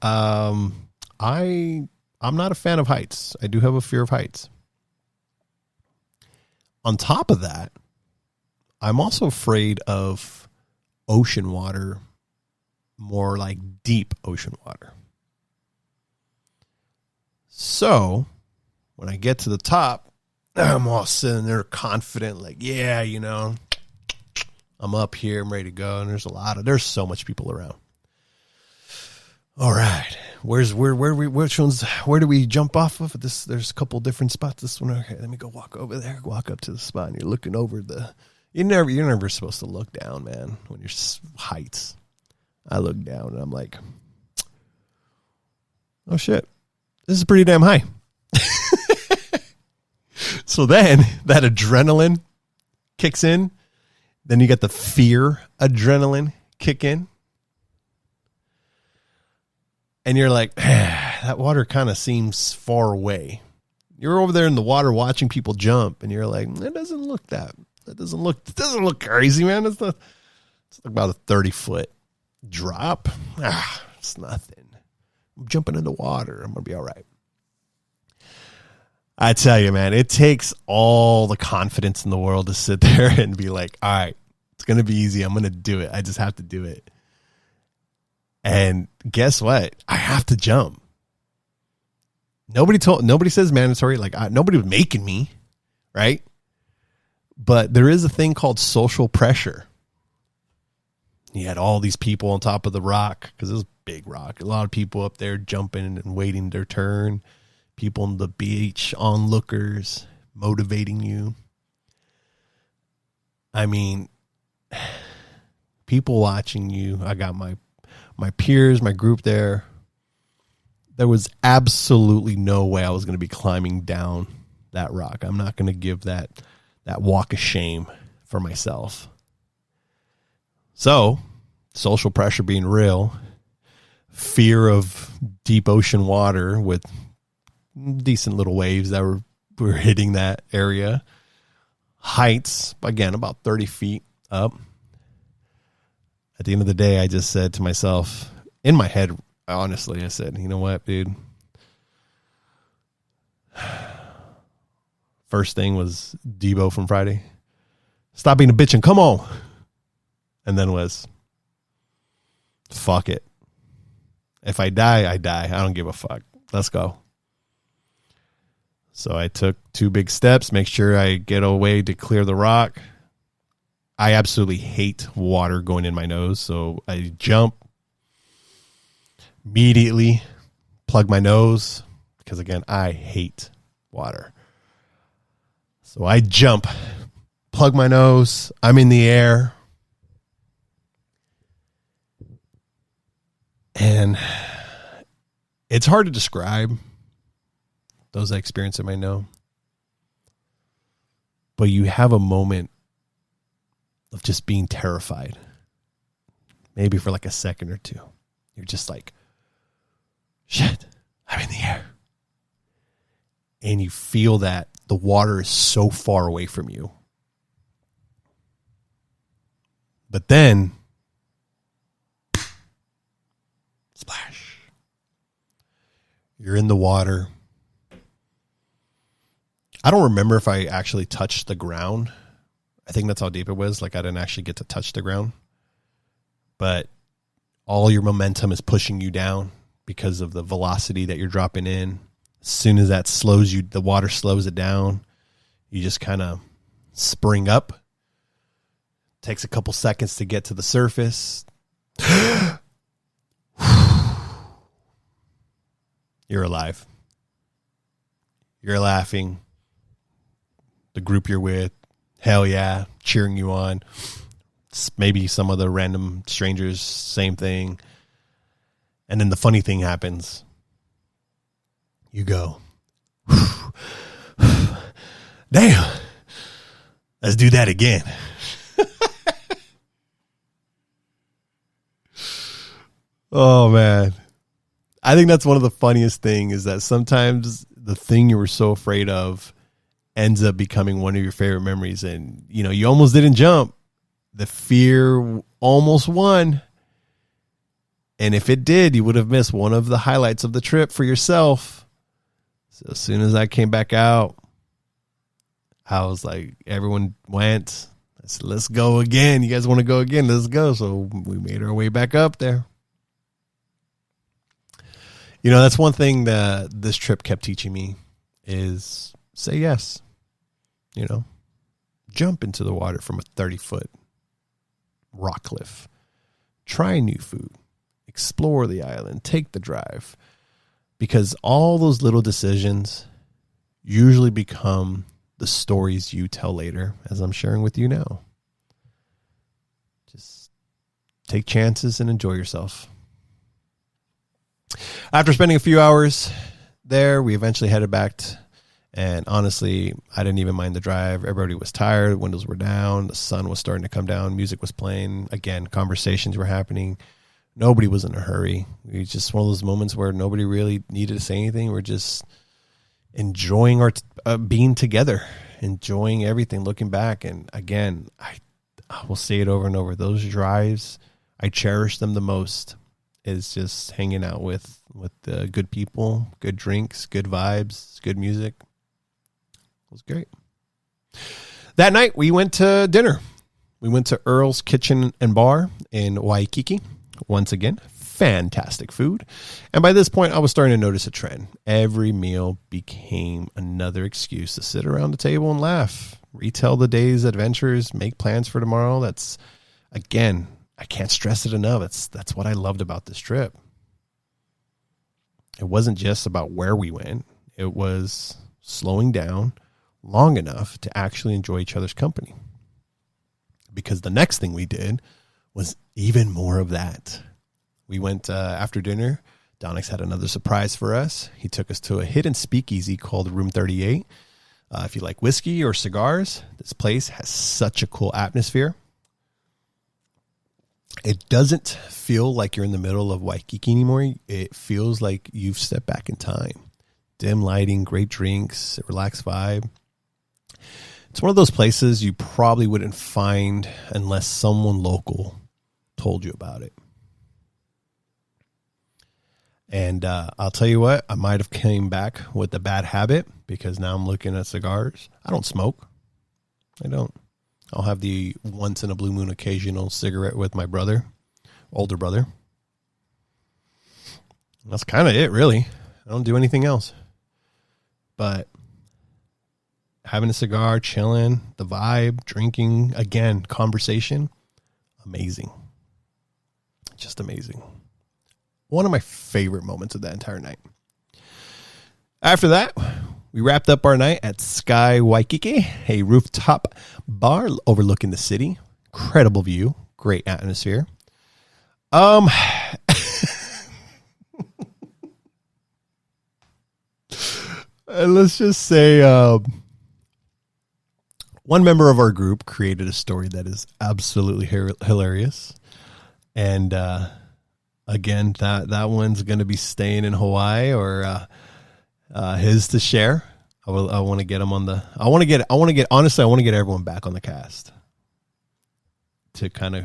I'm not a fan of heights. I do have a fear of heights. On top of that, I'm also afraid of ocean water, more like deep ocean water. So when I get to the top, I'm all sitting there confident, like, yeah, I'm up here, I'm ready to go. And there's so much people around. All right. Where do we jump off of? There's a couple different spots. This one, okay, let me go walk over there, walk up to the spot, and you're looking over you're never supposed to look down, man, when you're heights. I look down and I'm like, oh shit, this is pretty damn high. So then that adrenaline kicks in. Then you get the fear adrenaline kick in. And you're like, that water kind of seems far away. You're over there in the water watching people jump, and you're like, it doesn't look crazy, man. It's about a 30-foot drop. It's nothing. I'm jumping in the water. I'm going to be all right. I tell you, man, it takes all the confidence in the world to sit there and be like, all right, it's going to be easy. I'm going to do it. I just have to do it. And guess what? I have to jump. Nobody says mandatory. Like nobody was making me, right? But there is a thing called social pressure. You had all these people on top of the rock, because it was a big rock. A lot of people up there jumping and waiting their turn. People on the beach, onlookers, motivating you. I mean, people watching you. I got my peers, my group there. There was absolutely no way I was going to be climbing down that rock. I'm not going to give that walk of shame for myself. So, social pressure being real, fear of deep ocean water with decent little waves that were hitting that area. Heights, again, about 30 feet up. At the end of the day, I just said to myself, in my head, honestly, I said, you know what, dude? First thing was Debo from Friday. Stop being a bitch and come on. And then was, fuck it. If I die, I die. I don't give a fuck. Let's go. So I took 2 big steps, make sure I get away to clear the rock. I absolutely hate water going in my nose, so I jump, immediately plug my nose, because again, I hate water. So I jump, plug my nose, I'm in the air, and it's hard to describe. Those that experience it might know. But you have a moment of just being terrified. maybe for like a second or two. You're just like, shit, I'm in the air. And you feel that the water is so far away from you. But then, splash. You're in the water. I don't remember if I actually touched the ground. I think that's how deep it was. Like, I didn't actually get to touch the ground. But all your momentum is pushing you down because of the velocity that you're dropping in. As soon as that slows you, the water slows it down. You just kind of spring up. Takes a couple seconds to get to the surface. You're alive. You're laughing. The group you're with, hell yeah, cheering you on. Maybe some other random strangers, same thing. And then the funny thing happens. You go, damn, let's do that again. Oh, man. I think that's one of the funniest things is that sometimes the thing you were so afraid of ends up becoming one of your favorite memories. And, you know, you almost didn't jump. The fear almost won. And if it did, you would have missed one of the highlights of the trip for yourself. So as soon as I came back out, I was like, everyone went. I said, let's go again. You guys want to go again? Let's go. So we made our way back up there. You know, that's one thing that this trip kept teaching me is say yes. You know, jump into the water from a 30-foot rock cliff. Try new food. Explore the island. Take the drive. Because all those little decisions usually become the stories you tell later, as I'm sharing with you now. Just take chances and enjoy yourself. After spending a few hours there, we eventually headed back. And honestly, I didn't even mind the drive. Everybody was tired. Windows were down. The sun was starting to come down. Music was playing. Again, conversations were happening. Nobody was in a hurry. It was just one of those moments where nobody really needed to say anything. We're just enjoying our being together, enjoying everything, looking back. And again, I will say it over and over. Those drives, I cherish them the most. Is just hanging out with good people, good drinks, good vibes, good music. It was great. That night, we went to dinner. We went to Earl's Kitchen and Bar in Waikīkī. Once again, fantastic food. And by this point, I was starting to notice a trend. Every meal became another excuse to sit around the table and laugh, retell the day's adventures, make plans for tomorrow. That's, again, I can't stress it enough. That's what I loved about this trip. It wasn't just about where we went. It was slowing down long enough to actually enjoy each other's company. Because the next thing we did was even more of that. We went after dinner. Donix had another surprise for us. He took us to a hidden speakeasy called Room 38. If you like whiskey or cigars, this place has such a cool atmosphere. It doesn't feel like you're in the middle of Waikīkī anymore. It feels like you've stepped back in time. Dim lighting, great drinks, a relaxed vibe. It's one of those places you probably wouldn't find unless someone local told you about it. And I'll tell you what, I might have came back with a bad habit because now I'm looking at cigars. I don't smoke. I don't. I'll have the once in a blue moon occasional cigarette with my brother, older brother. That's kind of it, really. I don't do anything else. But having a cigar, chilling, the vibe, drinking, again, conversation, amazing. Just amazing. One of my favorite moments of that entire night. After that, we wrapped up our night at Sky Waikīkī, a rooftop bar overlooking the city. Incredible view, great atmosphere. And let's just say one member of our group created a story that is absolutely hilarious. And again, that one's going to be staying in Hawaii or his to share. I want to get him on the. I want to get everyone back on the cast to kind of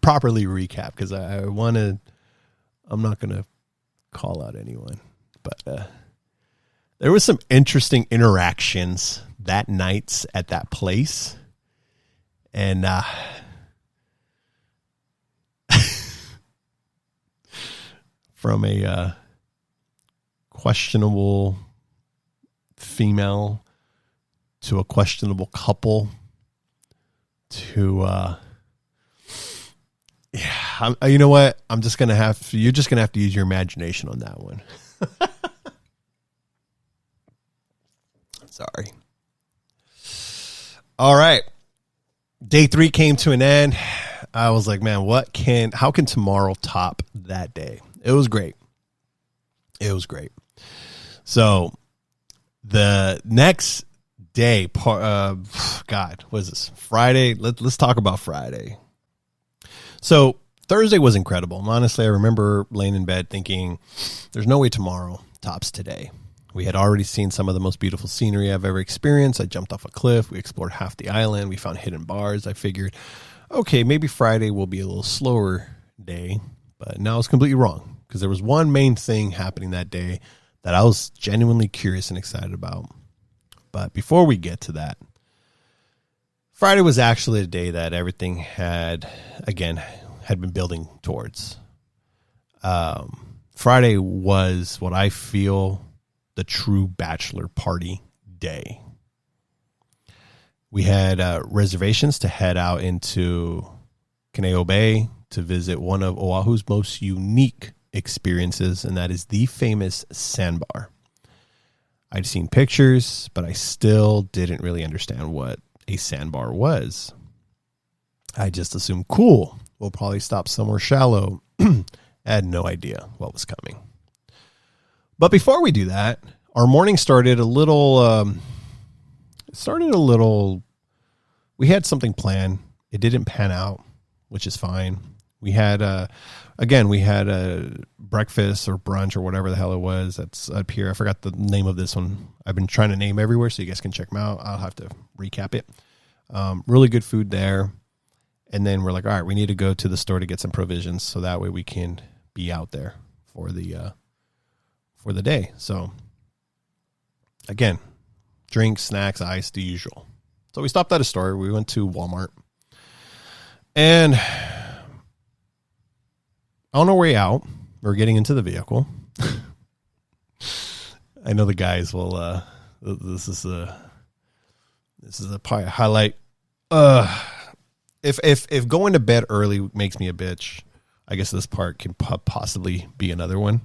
properly recap, because I'm not going to call out anyone, but there was some interesting interactions that night at that place, and from a questionable female to a questionable couple to you know what? You're just gonna have to use your imagination on that one. Sorry. All right. Day 3 came to an end. I was like, man, how can tomorrow top that day? It was great. So the next day, God, what is this? Friday. Let's talk about Friday. So Thursday was incredible. Honestly, I remember laying in bed thinking, there's no way tomorrow tops today. We had already seen some of the most beautiful scenery I've ever experienced. I jumped off a cliff. We explored half the island. We found hidden bars. I figured, okay, maybe Friday will be a little slower day. But no, I was completely wrong, because there was one main thing happening that day that I was genuinely curious and excited about. But before we get to that, Friday was actually a day that everything had been building towards. Friday was what I feel the true bachelor party day. We had reservations to head out into Kāneʻohe Bay to visit one of Oahu's most unique experiences, and that is the famous sandbar. I'd seen pictures, but I still didn't really understand what a sandbar was. I just assumed, cool, we'll probably stop somewhere shallow. I had no idea what was coming. But before we do that, our morning started a little, we had something planned. It didn't pan out, which is fine. We had, a breakfast or brunch or whatever the hell it was. That's up here. I forgot the name of this one. I've been trying to name everywhere, so you guys can check them out. I'll have to recap it. Really good food there. And then we're like, all right, we need to go to the store to get some provisions, so that way we can be out there for the day. So again, drinks, snacks, ice, the usual. So we stopped at a store. We went to Walmart, and on our way out, we're getting into the vehicle. I know the guys will, this is a highlight. If going to bed early makes me a bitch, I guess this part can possibly be another one.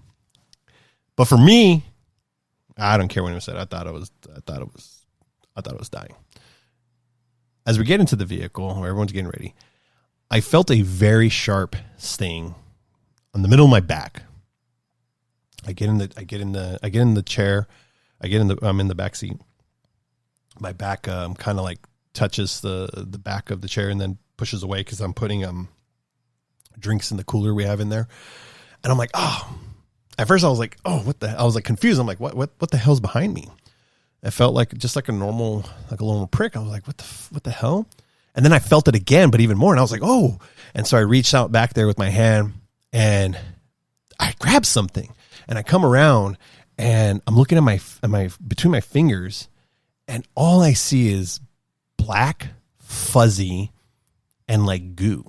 But for me, I don't care when it was said. I thought it was dying. As we get into the vehicle, where everyone's getting ready, I felt a very sharp sting on the middle of my back. I get in the chair. I'm in the back seat. My back kind of like touches the back of the chair and then pushes away, because I'm putting drinks in the cooler we have in there. And I'm like, oh. At first I was like, oh, what the hell? I was like confused. I'm like, what the hell's behind me? It felt like just like a normal prick. I was like, what the hell? And then I felt it again, but even more. And I was like, oh. And so I reached out back there with my hand and I grabbed something, and I come around and I'm looking at my between my fingers, and all I see is black, fuzzy, and like goo.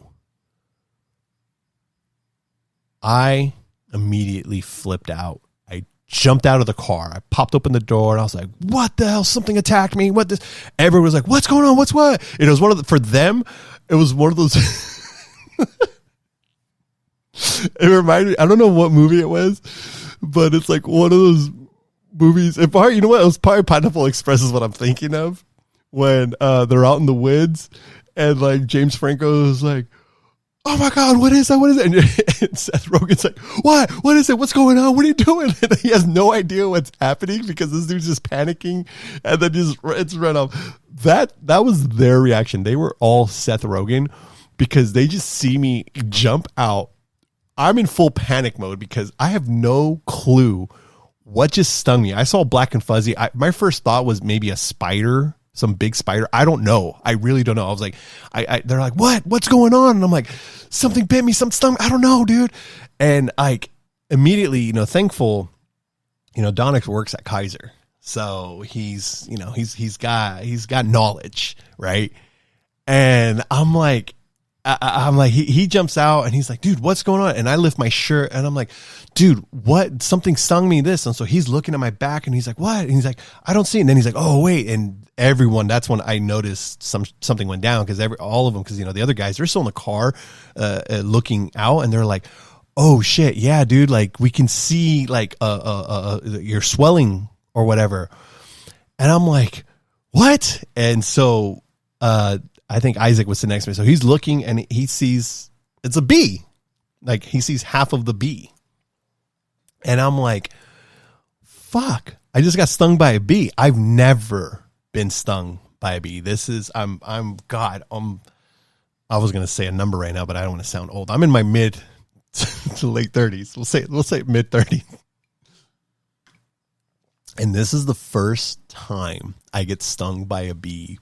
I immediately flipped out. I jumped out of the car. I popped open the door and I was like, what the hell? Something attacked me. What this? Everyone was like, what's going on? What's what? It was for them, it was one of those. It reminded me, I don't know what movie it was, but it's like one of those movies. You know what? It was probably Pineapple Express is what I'm thinking of, when they're out in the woods and like James Franco is like, oh my God, what is that? What is it? And Seth Rogen's like, what? What is it? What's going on? What are you doing? And he has no idea what's happening because this dude's just panicking, and then it's run off. That was their reaction. They were all Seth Rogen, because they just see me jump out. I'm in full panic mode because I have no clue what just stung me. I saw black and fuzzy. My first thought was maybe a spider, some big spider. I don't know. I really don't know. I was like, they're like, what's going on? And I'm like, something bit me, something stung me. I don't know, dude. And like immediately, thankful, Donix works at Kaiser. So he's got knowledge. Right. And I'm like, he jumps out and he's like, dude, what's going on? And I lift my shirt and I'm like, dude, what? Something stung me this. And so he's looking at my back and he's like, what? And he's like, I don't see it. And then he's like, oh, wait. And everyone, that's when I noticed something went down because all of them, because, the other guys, they're still in the car looking out and they're like, oh, shit. Yeah, dude. Like we can see like your swelling or whatever. And I'm like, what? And so, I think Isaac was sitting next to me. So he's looking and he sees it's a bee. Like he sees half of the bee. And I'm like, fuck, I just got stung by a bee. I've never been stung by a bee. This is, I was going to say a number right now, but I don't want to sound old. I'm in my mid to late 30s. We'll say mid 30s. And this is the first time I get stung by a bee.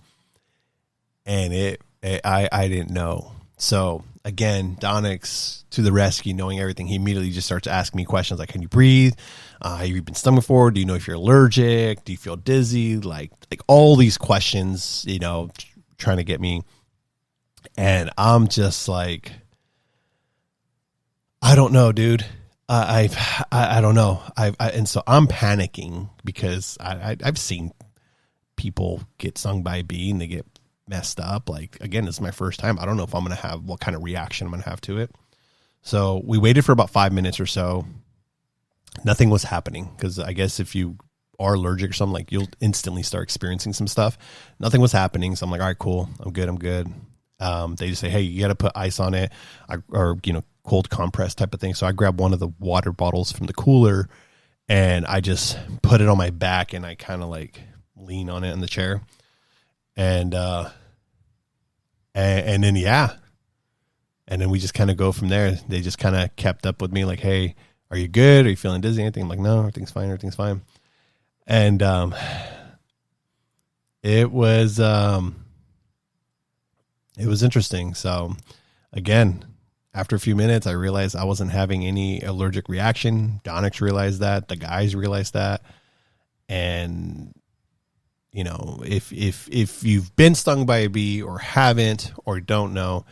And I didn't know. So again, Donix to the rescue, knowing everything, he immediately just starts asking me questions like, can you breathe? Have you been stung before? Do you know if you're allergic? Do you feel dizzy? Like all these questions, trying to get me. And I'm just like, I don't know, dude. I don't know. And so I'm panicking because I've seen people get stung by a bee and they get messed up. Like, again, this is my first time. I don't know if I'm going to have what kind of reaction I'm going to have to it. So we waited for about 5 minutes or so. Nothing was happening because I guess if you are allergic or something, like you'll instantly start experiencing some stuff. Nothing was happening. So I'm like, all right, cool. I'm good. They just say, hey, you got to put ice on it or cold compress type of thing. So I grabbed one of the water bottles from the cooler and I just put it on my back and I kind of like lean on it in the chair. And then, yeah. And then we just kind of go from there. They just kind of kept up with me like, hey, are you good? Are you feeling dizzy? Anything? I'm like, no, everything's fine. And, it was interesting. So again, after a few minutes, I realized I wasn't having any allergic reaction. Donix realized that. The guys realized that. And if you've been stung by a bee or haven't or don't know,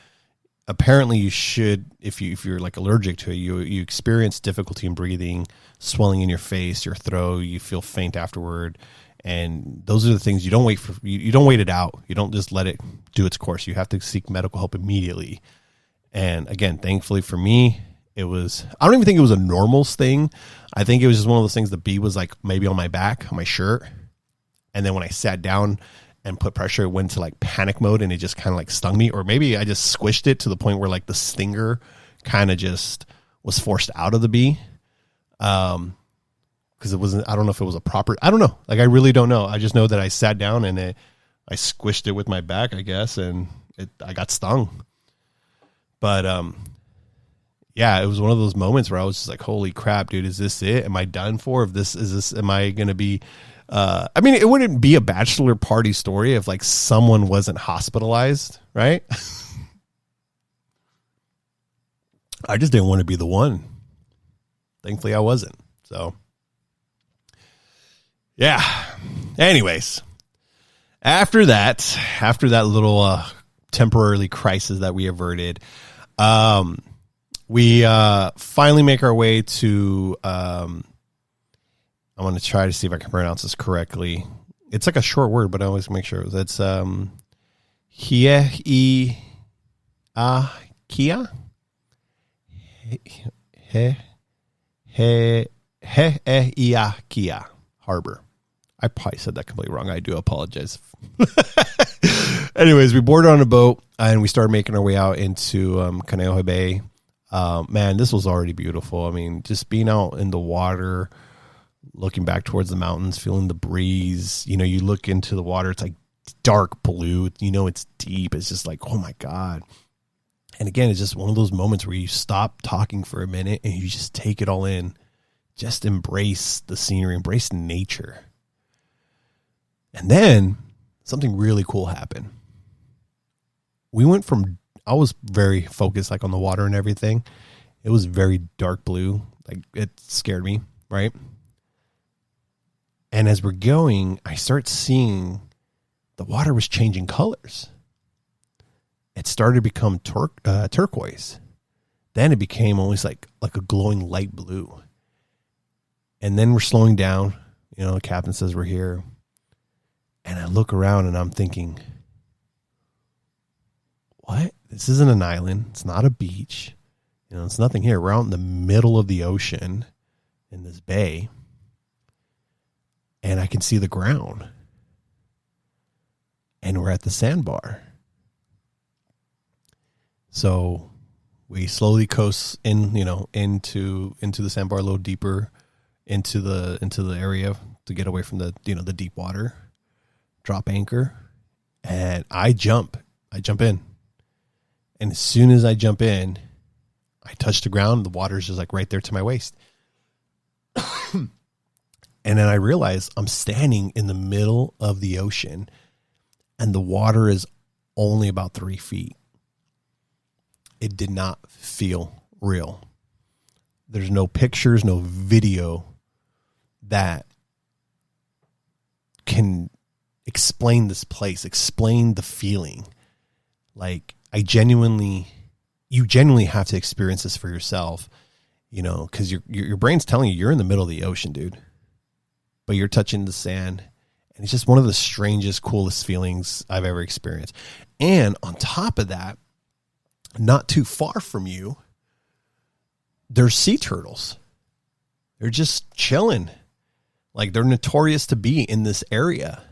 apparently you should, if you're like allergic to it, you experience difficulty in breathing, swelling in your face, your throat, you feel faint afterward. And those are the things you don't wait for. You don't wait it out. You don't just let it do its course. You have to seek medical help immediately. And again, thankfully for me, I don't even think it was a normal sting. I think it was just one of those things. The bee was like maybe on my back, on my shirt. And then when I sat down and put pressure, it went to like panic mode and it just kind of like stung me. Or maybe I just squished it to the point where like the stinger kind of just was forced out of the bee. Because it wasn't, I don't know if it was a proper, I don't know. Like, I really don't know. I just know that I sat down and I squished it with my back, I guess. And I got stung. But, yeah, it was one of those moments where I was just like, holy crap, dude, is this it? Am I done for? Am I going to be, I mean, it wouldn't be a bachelor party story if like someone wasn't hospitalized, right? I just didn't want to be the one. Thankfully I wasn't. So yeah. Anyways, after that little, temporarily crisis that we averted, we, finally make our way to, I want to try to see if I can pronounce this correctly. It's like a short word, but I always make sure that's Hawai'i Kia. Kia Harbor. I probably said that completely wrong. I do apologize. Anyways, we boarded on a boat and we started making our way out into Kāneʻohe Bay. Man, this was already beautiful. I mean, just being out in the water, looking back towards the mountains, feeling the breeze. You look into the water, it's like dark blue. It's deep. It's just like, oh my God. And again, it's just one of those moments where you stop talking for a minute and you just take it all in. Just embrace the scenery, embrace nature. And then something really cool happened. We went from, I was very focused like on the water and everything. It was very dark blue. Like it scared me, right? And as we're going, I start seeing the water was changing colors. It started to become turquoise. Then it became almost like a glowing light blue. And then we're slowing down. You know, the captain says we're here. And I look around and I'm thinking, what? This isn't an island. It's not a beach. You know, it's nothing here. We're out in the middle of the ocean in this bay. And I can see the ground. And we're at the sandbar. So we slowly coast in, you know, into the sandbar a little deeper into the area to get away from the, you know, the deep water. Drop anchor, and I jump in. And as soon as I jump in, I touch the ground. The water's just like right there to my waist. And then I realize I'm standing in the middle of the ocean and the water is only about 3 feet. It did not feel real. There's no pictures, no video that can explain this place, explain the feeling. Like you genuinely have to experience this for yourself, you know, because your brain's telling you you're in the middle of the ocean, dude, but you're touching the sand. And it's just one of the strangest, coolest feelings I've ever experienced. And on top of that, not too far from you, there's sea turtles. They're just chilling. Like they're notorious to be in this area.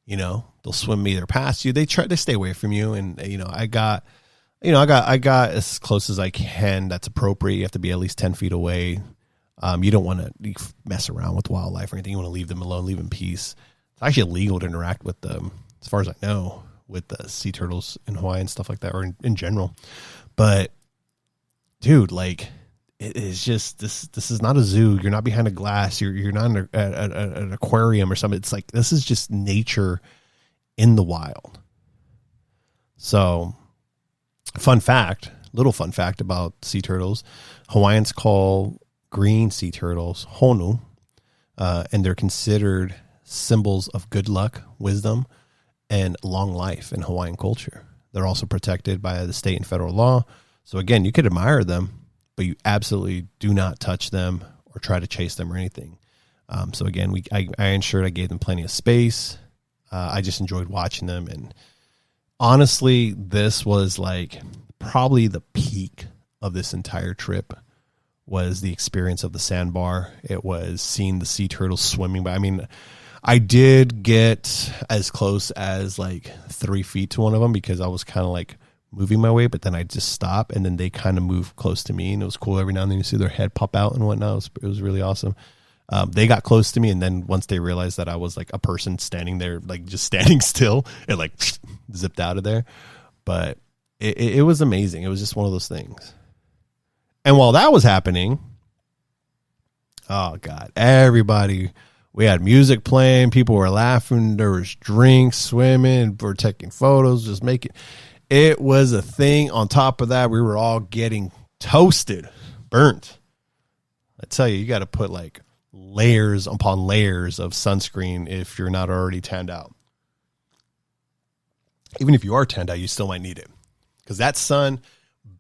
You know, they'll swim either past you. They stay away from you. And, you know, I got as close as I can. That's appropriate. You have to be at least 10 feet away. You don't want to mess around with wildlife or anything. You want to leave them alone, leave them in peace. It's actually illegal to interact with them, as far as I know, with the sea turtles in Hawaii and stuff like that, or in general. But dude, like, it is just, this is not a zoo. You're not behind a glass. You're not in an aquarium or something. It's like, this is just nature in the wild. So little fun fact about sea turtles. Hawaiians call green sea turtles honu, and they're considered symbols of good luck, wisdom, and long life in Hawaiian culture. They're also protected by the state and federal law. So again, you could admire them, but you absolutely do not touch them or try to chase them or anything. So again, I ensured I gave them plenty of space. I just enjoyed watching them. And honestly, this was like probably the peak of this entire trip was the experience of the sandbar. It was seeing the sea turtles swimming by. I mean, I did get as close as like 3 feet to one of them because I was kind of like moving my way, but then I just stop and then they kind of move close to me, and it was cool. Every now and then you see their head pop out and whatnot. It was really awesome. They got close to me, and then once they realized that I was like a person standing there, like just standing still, it like zipped out of there. But it was amazing. It was just one of those things. And while that was happening, oh God, we had music playing, people were laughing, there was drinks, swimming, we're taking photos, just making. It was a thing. On top of that, we were all getting toasted, burnt. I tell you, you got to put like layers upon layers of sunscreen if you're not already tanned out. Even if you are tanned out, you still might need it because that sun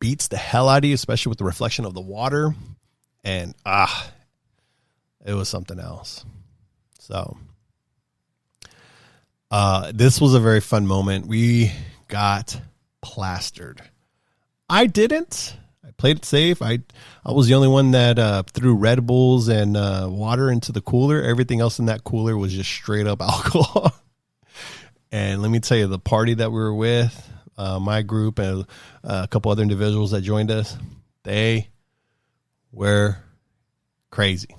beats the hell out of you, especially with the reflection of the water. And it was something else. So this was a very fun moment. We got plastered. I didn't. I played it safe. I was the only one that threw Red Bulls and water into the cooler. Everything else in that cooler was just straight up alcohol. And let me tell you, the party that we were with, my group and a couple other individuals that joined us, they were crazy.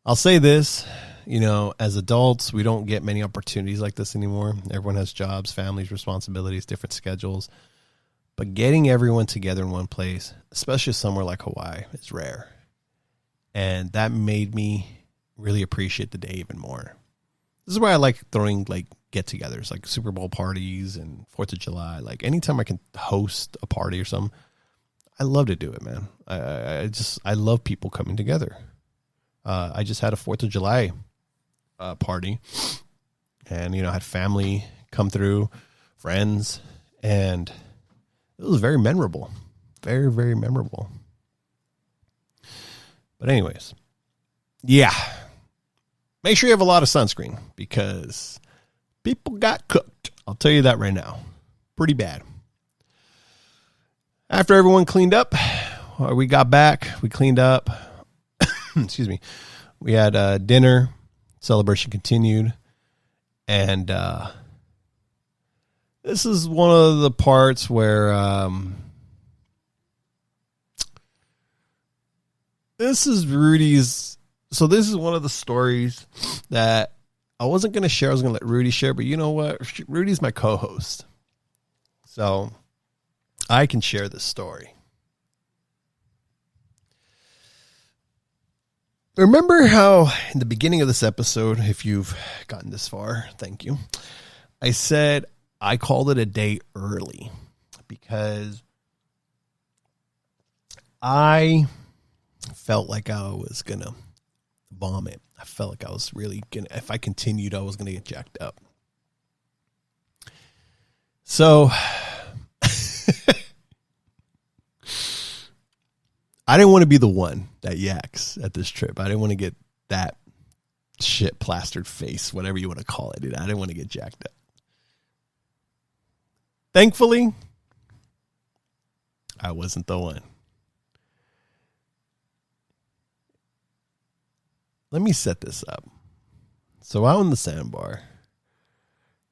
I'll say this, as adults, we don't get many opportunities like this anymore. Everyone has jobs, families, responsibilities, different schedules. But getting everyone together in one place, especially somewhere like Hawaii, is rare. And that made me really appreciate the day even more. This is why I like throwing like get-togethers, like Super Bowl parties and 4th of July. Like anytime I can host a party or something, I love to do it, man. I love people coming together. I just had a 4th of July party, and I had family come through, friends, and it was very memorable, very, very memorable. But anyways, yeah, make sure you have a lot of sunscreen because people got cooked. I'll tell you that right now, pretty bad. After everyone cleaned up, we got back, we cleaned up. Excuse me. We had dinner. Celebration continued. And this is one of the parts where this is Rudy's. So this is one of the stories that I wasn't going to share. I was going to let Rudy share. But you know what? Rudy's my co-host. So I can share this story. Remember how in the beginning of this episode, if you've gotten this far, thank you, I said I called it a day early because I felt like I was going to vomit. I felt like I was really going to, if I continued, I was going to get jacked up. So I didn't want to be the one that yaks at this trip. I didn't want to get that shit plastered face, whatever you want to call it. I didn't want to get jacked up. Thankfully, I wasn't the one. Let me set this up. So out in the sandbar,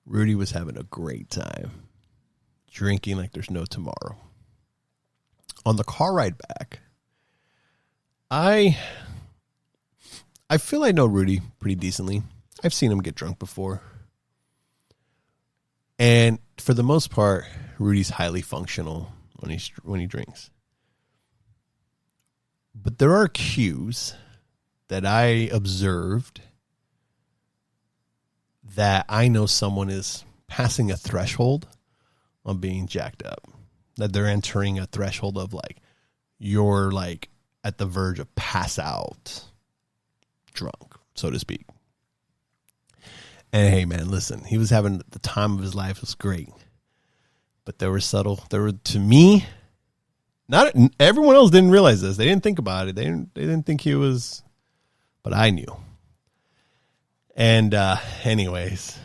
Rudy was having a great time, drinking like there's no tomorrow. On the car ride back, I feel I know Rudy pretty decently. I've seen him get drunk before. And for the most part, Rudy's highly functional when he drinks. But there are cues that I observed that I know someone is passing a threshold on being jacked up. That they're entering a threshold of like, you're like at the verge of pass out drunk, so to speak. And hey, man, listen, he was having the time of his life. It was great. But to me, not everyone else didn't realize this. They didn't think about it. They didn't think he was, but I knew. And anyways,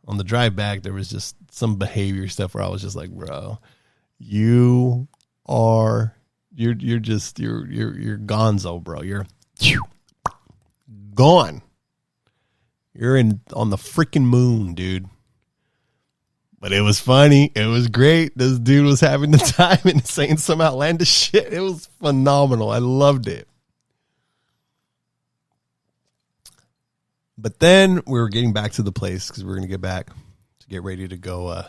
on the drive back, there was just some behavior stuff where I was just like, bro, you're gonzo, bro. You're gone. You're on the freaking moon, dude. But it was funny. It was great. This dude was having the time and saying some outlandish shit. It was phenomenal. I loved it. But then we were getting back to the place because we were going to get back to get ready to go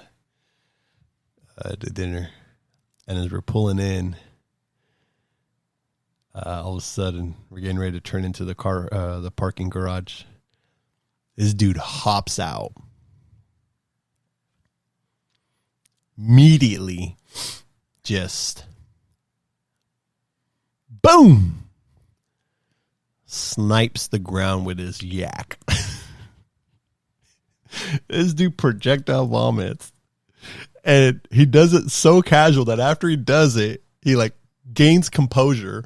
to dinner. And as we're pulling in, all of a sudden, we're getting ready to turn into the parking garage. This dude hops out. Immediately, just boom, snipes the ground with his yak. This dude projectile vomits. And he does it so casual that after he does it, he like gains composure,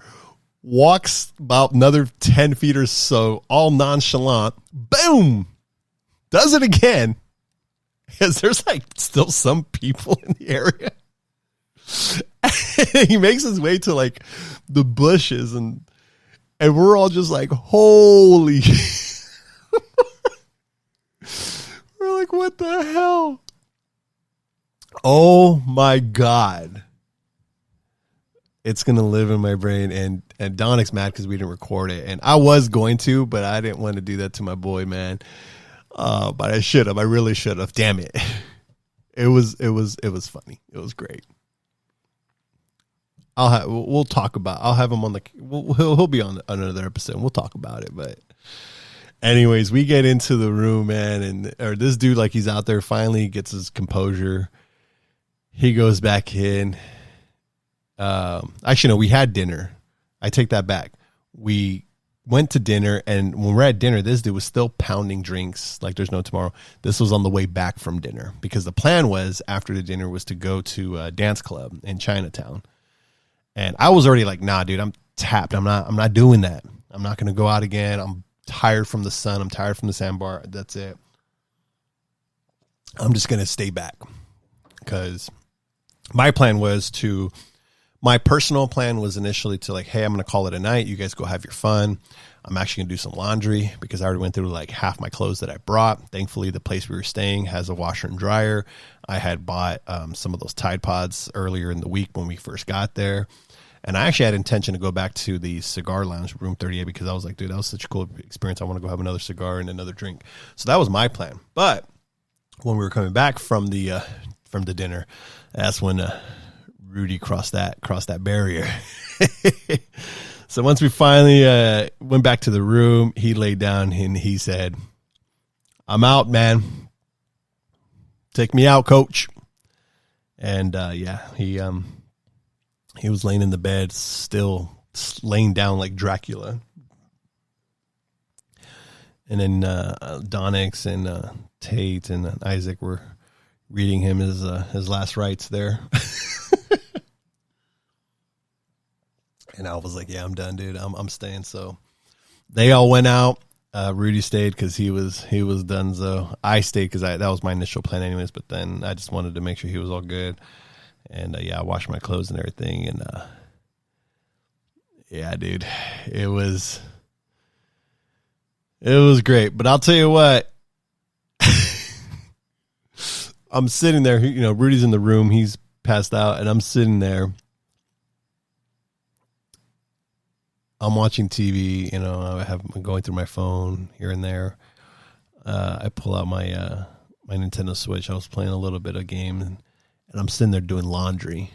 walks about another 10 feet or so, all nonchalant. Boom! Does it again. Because there's like still some people in the area. And he makes his way to like the bushes and we're all just like, holy. We're like, what the hell? Oh my God. It's going to live in my brain. And Donic's mad because we didn't record it. And I was going to, but I didn't want to do that to my boy, man. But I should have. I really should have. Damn it. It was funny. It was great. We'll talk about. I'll have him on the. He'll be on another episode. We'll talk about it. But anyways, we get into the room, man, or this dude, like, he's out there. Finally gets his composure. He goes back in. Actually, no, we had dinner. I take that back. We went to dinner, and when we're at dinner, this dude was still pounding drinks like there's no tomorrow. This was on the way back from dinner because the plan was after the dinner was to go to a dance club in Chinatown. And I was already like, nah, dude, I'm tapped. I'm not doing that. I'm not going to go out again. I'm tired from the sun. I'm tired from the sandbar. That's it. I'm just going to stay back because my personal plan was initially to like, hey, I'm going to call it a night. You guys go have your fun. I'm actually going to do some laundry because I already went through like half my clothes that I brought. Thankfully, the place we were staying has a washer and dryer. I had bought some of those Tide Pods earlier in the week when we first got there. And I actually had intention to go back to the cigar lounge, room 38, because I was like, dude, that was such a cool experience. I want to go have another cigar and another drink. So that was my plan. But when we were coming back from the dinner, that's when Rudy crossed that barrier. So once we finally went back to the room, he laid down and he said, I'm out, man. Take me out, coach. And he was laying in the bed, still laying down like Dracula. And then Donix and Tate and Isaac were reading him his last rites there. And I was like, yeah, I'm done, dude. I'm staying. So they all went out. Rudy stayed because he was done. So I stayed because that was my initial plan anyways. But then I just wanted to make sure he was all good. And I washed my clothes and everything. And yeah, dude, it was great. But I'll tell you what, I'm sitting there, Rudy's in the room, he's passed out, and I'm sitting there. I'm watching TV, I'm going through my phone here and there. I pull out my Nintendo Switch. I was playing a little bit of game, and I'm sitting there doing laundry.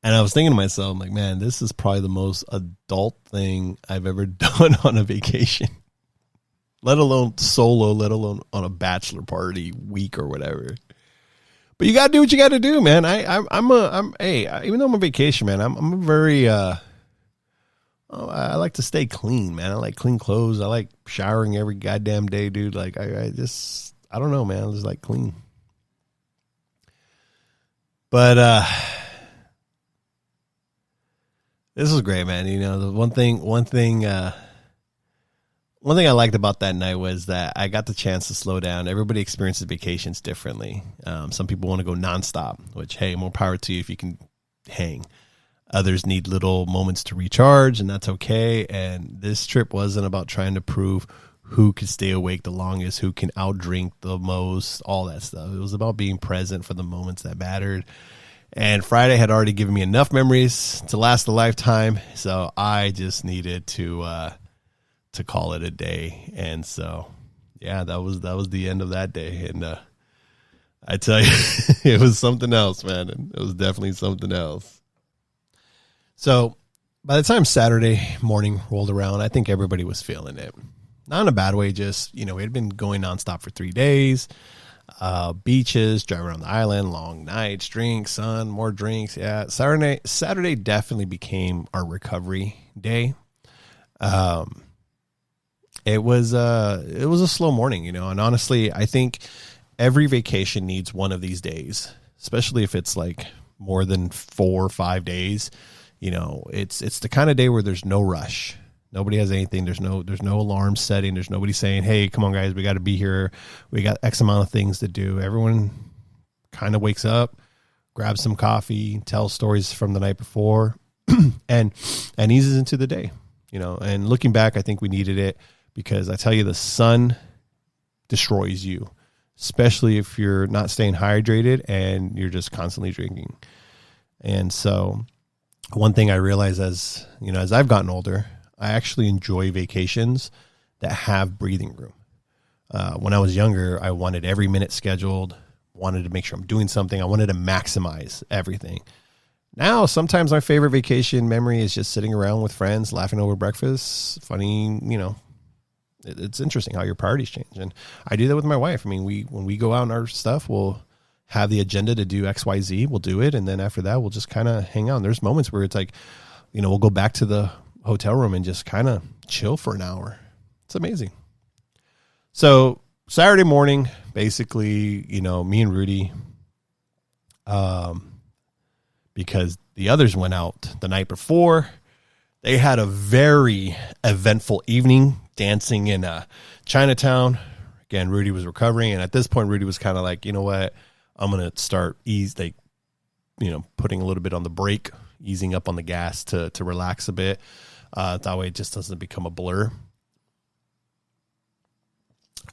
And I was thinking to myself, I'm like, man, this is probably the most adult thing I've ever done on a vacation. Let alone solo, let alone on a bachelor party week or whatever. But you gotta do what you gotta do, man. Even though I'm on vacation, man, I'm a very I like to stay clean, man. I like clean clothes. I like showering every goddamn day, dude. Like I don't know, man. I just like clean. But this was great, man. The one thing I liked about that night was that I got the chance to slow down. Everybody experiences vacations differently. Some people want to go nonstop, which, hey, more power to you if you can hang. Others need little moments to recharge, and that's okay. And this trip wasn't about trying to prove who could stay awake the longest, who can outdrink the most, all that stuff. It was about being present for the moments that mattered. And Friday had already given me enough memories to last a lifetime, so I just needed to call it a day. And so, yeah, that was the end of that day. And I tell you, it was something else, man. And it was definitely something else. So by the time Saturday morning rolled around, I think everybody was feeling it. Not in a bad way, just, we had been going nonstop for 3 days. Beaches, driving around the island, long nights, drinks, sun, more drinks. Yeah, Saturday definitely became our recovery day. It was a slow morning, and honestly, I think every vacation needs one of these days, especially if it's like more than 4 or 5 days. It's the kind of day where there's no rush. Nobody has anything. There's no alarm setting. There's nobody saying, hey, come on, guys, we got to be here. We got X amount of things to do. Everyone kind of wakes up, grabs some coffee, tells stories from the night before, and eases into the day. And looking back, I think we needed it because I tell you, the sun destroys you, especially if you're not staying hydrated and you're just constantly drinking. And so one thing I realized as I've gotten older, I actually enjoy vacations that have breathing room. When I was younger, I wanted every minute scheduled, wanted to make sure I'm doing something. I wanted to maximize everything. Now, sometimes my favorite vacation memory is just sitting around with friends, laughing over breakfast. Funny, it's interesting how your priorities change. And I do that with my wife. I mean, when we go out on our stuff, we'll have the agenda to do X, Y, Z. We'll do it. And then after that, we'll just kind of hang out. And there's moments where it's like, we'll go back to the hotel room and just kind of chill for an hour. It's amazing. So Saturday morning, basically, me and Rudy, because the others went out the night before, they had a very eventful evening dancing in Chinatown. Again, Rudy was recovering. And at this point, Rudy was kind of like, you know what? I'm going to start putting a little bit on the brake, easing up on the gas to relax a bit. That way it just doesn't become a blur.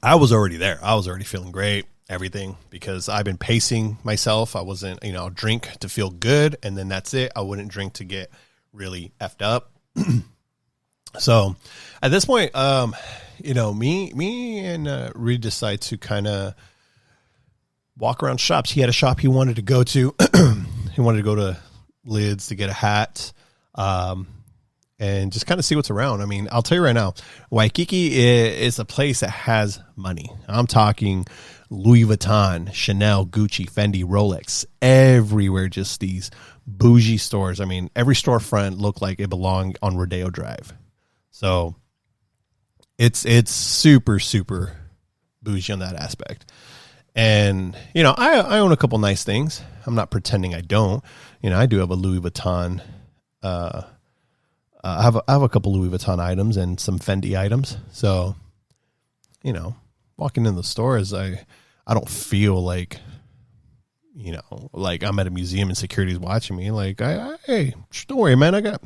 I was already there. I was already feeling great, everything, because I've been pacing myself. I wasn't, drink to feel good, and then that's it. I wouldn't drink to get really effed up. So at this point, me and Rudy decided to kind of walk around shops. He had a shop he wanted to go to. He wanted to go to Lids to get a hat. And just kind of see what's around. I mean, I'll tell you right now, Waikīkī is a place that has money. I'm talking Louis Vuitton, Chanel, Gucci, Fendi, Rolex, everywhere, just these bougie stores. I mean, every storefront looked like it belonged on Rodeo Drive. So it's super, super bougie on that aspect. And, I own a couple nice things. I'm not pretending I don't. I do have a Louis Vuitton, I have a couple Louis Vuitton items and some Fendi items. So, walking in the stores, I don't feel like, like I'm at a museum and security's watching me. Like, hey, don't worry, man.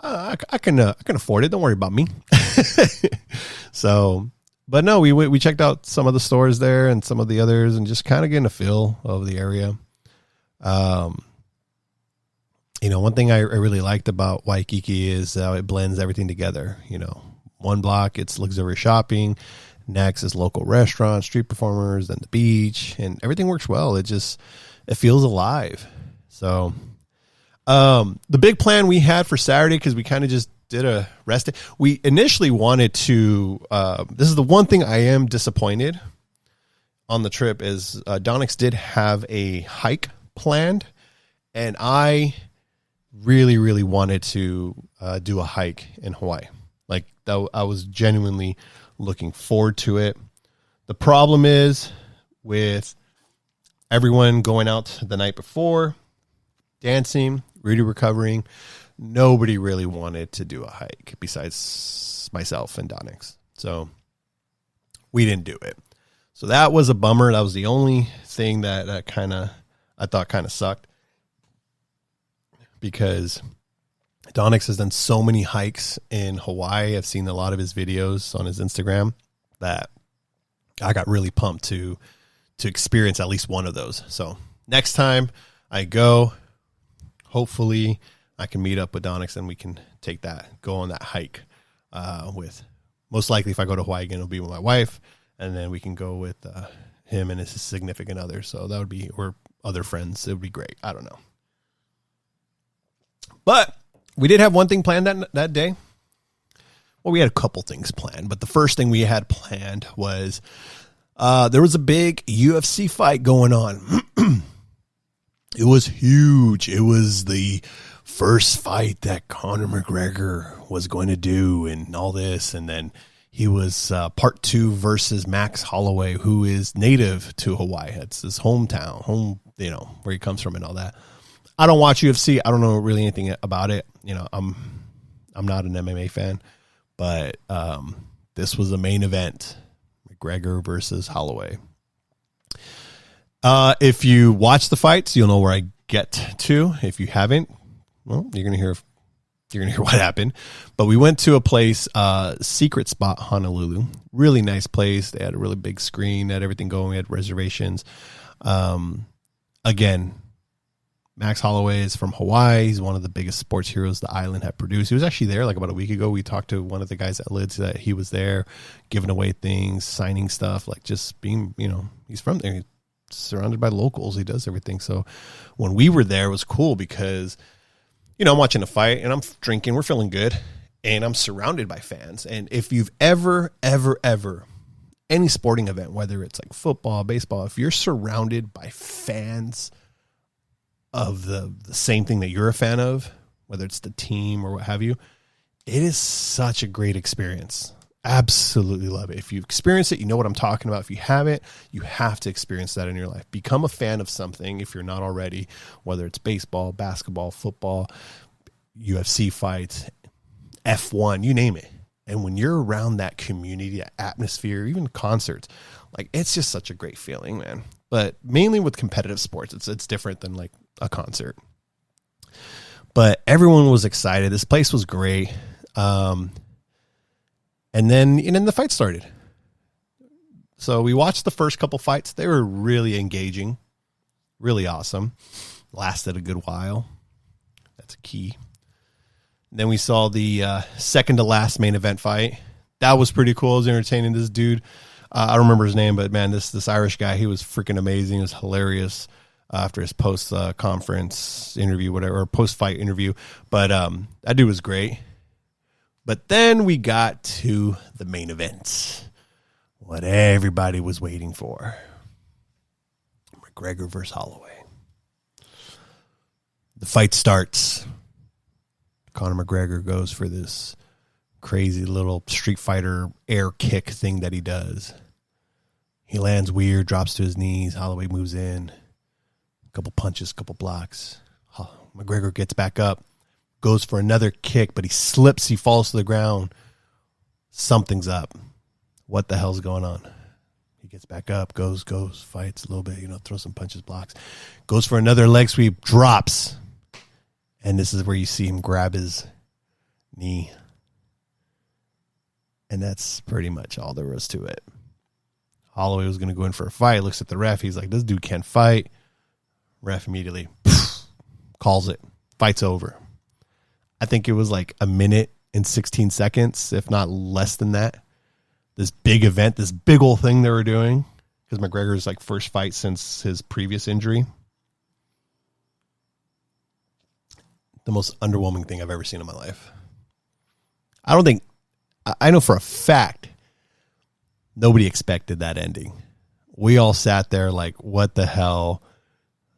I can afford it. Don't worry about me. So, but no, we checked out some of the stores there and some of the others and just kind of getting a feel of the area. One thing I really liked about Waikīkī is how it blends everything together. One block, it's luxurious shopping. Next is local restaurants, street performers, then the beach, and everything works well. It feels alive. So, the big plan we had for Saturday, because we kind of just did a rest day. We initially wanted to, this is the one thing I am disappointed on the trip is Donix did have a hike planned, and I really, really wanted to do a hike in Hawaii. Like, that, I was genuinely looking forward to it. The problem is with everyone going out the night before, dancing, Rudy recovering, nobody really wanted to do a hike besides myself and Donix. So we didn't do it. So that was a bummer. That was the only thing that I thought kind of sucked. Because Donix has done so many hikes in Hawaii. I've seen a lot of his videos on his Instagram that I got really pumped to experience at least one of those. So next time I go, hopefully I can meet up with Donix and we can go on that hike with, most likely if I go to Hawaii again, it'll be with my wife, and then we can go with him and his significant other. So that would be, or other friends. It would be great. I don't know. But we did have one thing planned that day. Well, we had a couple things planned, but the first thing we had planned was there was a big UFC fight going on. It was huge. It was the first fight that Conor McGregor was going to do and all this. And then he was part 2 versus Max Holloway, who is native to Hawaii. It's his hometown, where he comes from and all that. I don't watch UFC. I don't know really anything about it. I'm not an MMA fan, but this was the main event, McGregor versus Holloway. If you watch the fights, you'll know where I get to. If you haven't, well, you're gonna hear what happened. But we went to a place, Secret Spot Honolulu, really nice place. They had a really big screen, had everything going. We had reservations. Again, Max Holloway is from Hawaii. He's one of the biggest sports heroes the island had produced. He was actually there like about a week ago. We talked to one of the guys at Lids that he was there, giving away things, signing stuff, like just being, he's from there. He's surrounded by locals. He does everything. So when we were there, it was cool because, I'm watching a fight and I'm drinking. We're feeling good. And I'm surrounded by fans. And if you've ever, any sporting event, whether it's like football, baseball, if you're surrounded by fans of the same thing that you're a fan of, whether it's the team or what have you, it is such a great experience. Absolutely love it. If you experience it, you know what I'm talking about. If you haven't, you have to experience that in your life. Become a fan of something if you're not already, whether it's baseball, basketball, football, UFC fights, F1, you name it. And when you're around that community, that atmosphere, even concerts, like it's just such a great feeling, man. But mainly with competitive sports, it's different than like a concert. But everyone was excited. This place was great. And then the fight started. So we watched the first couple fights. They were really engaging, really awesome. Lasted a good while. That's a key. Then we saw the second to last main event fight. That was pretty cool. I was entertaining this dude. I don't remember his name, but man, this Irish guy, he was freaking amazing. It was hilarious after his post conference interview, whatever, or post fight interview. But that dude was great. But then we got to the main event, what everybody was waiting for. McGregor versus Holloway. The fight starts. Conor McGregor goes for this crazy little Street Fighter air kick thing that he does. He lands weird, drops to his knees. Holloway moves in. A couple punches, couple blocks. McGregor gets back up, goes for another kick, but he slips. He falls to the ground. Something's up. What the hell's going on? He gets back up, goes, fights a little bit, throws some punches, blocks. Goes for another leg sweep, drops. And this is where you see him grab his knee. And that's pretty much all there was to it. Holloway was going to go in for a fight. Looks at the ref. He's like, this dude can't fight. Ref immediately calls it. Fight's over. I think it was like a minute and 16 seconds, if not less than that. This big event, this big old thing they were doing. Because McGregor's like first fight since his previous injury. The most underwhelming thing I've ever seen in my life. I know for a fact nobody expected that ending. We all sat there like, what the hell?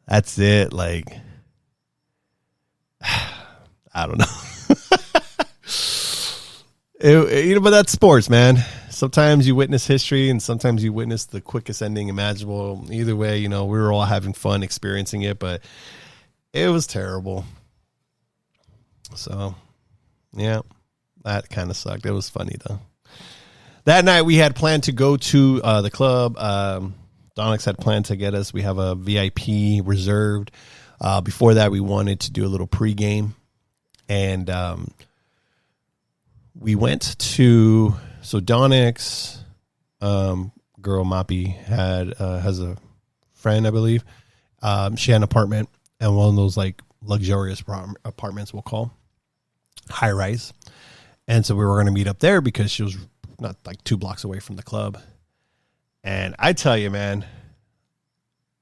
That's it. Like, I don't know. But that's sports, man. Sometimes you witness history and sometimes you witness the quickest ending imaginable. Either way, we were all having fun experiencing it, but it was terrible. So, yeah, that kind of sucked. It was funny, though. That night, we had planned to go to the club. Donix had planned to get us. We have a VIP reserved. Before that, we wanted to do a little pregame. And we went to... So, Donix, girl Mappy, has a friend, I believe. She had an apartment. And one of those, like, luxurious apartments, we'll call high rise. And so we were going to meet up there because she was not like 2 blocks away from the club. And I tell you, man,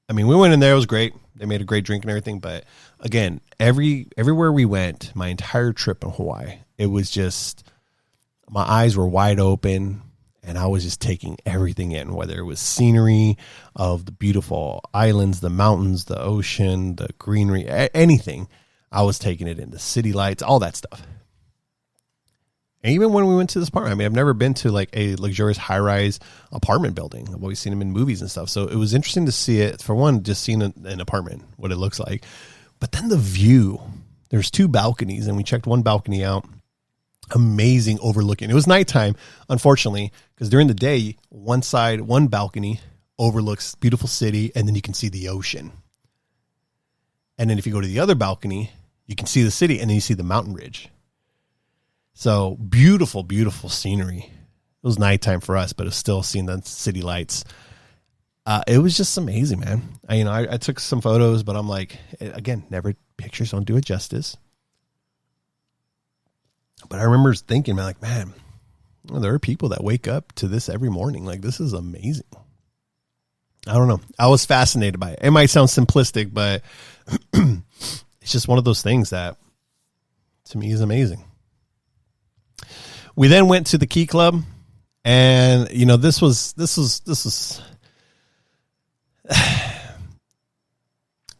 I mean, we went in there. It was great. They made a great drink and everything. But again, everywhere we went, my entire trip in Hawaii, it was just, my eyes were wide open and I was just taking everything in, whether it was scenery of the beautiful islands, the mountains, the ocean, the greenery, anything. I was taking it in, the city lights, all that stuff. And even when we went to this apartment, I mean, I've never been to like a luxurious high-rise apartment building. I've always seen them in movies and stuff. So it was interesting to see it. For one, just seeing an apartment, what it looks like. But then the view, there's 2 balconies and we checked one balcony out. Amazing overlooking. It was nighttime, unfortunately, because during the day, one balcony overlooks beautiful city and then you can see the ocean. And then if you go to the other balcony, you can see the city and then you see the mountain ridge. So beautiful, beautiful scenery. It was nighttime for us, but it's still seeing the city lights. it was just amazing, man. I took some photos, but I'm like, again, never pictures don't do it justice. But I remember thinking, man, there are people that wake up to this every morning. Like, this is amazing. I don't know. I was fascinated by it. It might sound simplistic, but it's just one of those things that to me is amazing. We then went to the Key Club, and this was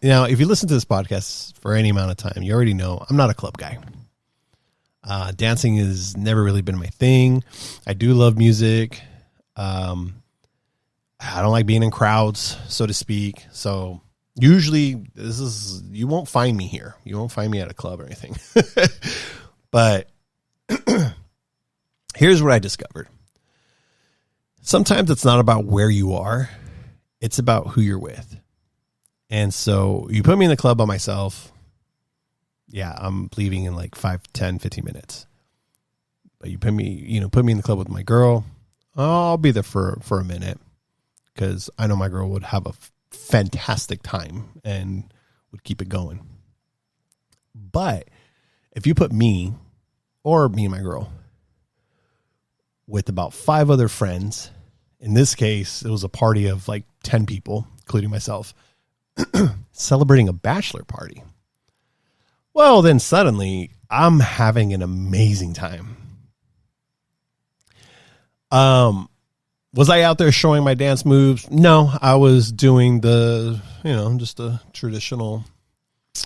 if you listen to this podcast for any amount of time, you already know I'm not a club guy. Dancing has never really been my thing. I do love music. I don't like being in crowds, so to speak. So usually you won't find me here. You won't find me at a club or anything. But here's what I discovered. Sometimes it's not about where you are. It's about who you're with. And so you put me in the club by myself. Yeah, I'm leaving in like 5, 10, 15 minutes. But you put me in the club with my girl. I'll be there for a minute because I know my girl would have a fantastic time and would keep it going. But if you put me and my girl with about 5 other friends, in this case, it was a party of like 10 people, including myself, celebrating a bachelor party. Well, then suddenly I'm having an amazing time. Was I out there showing my dance moves? No, I was doing just a traditional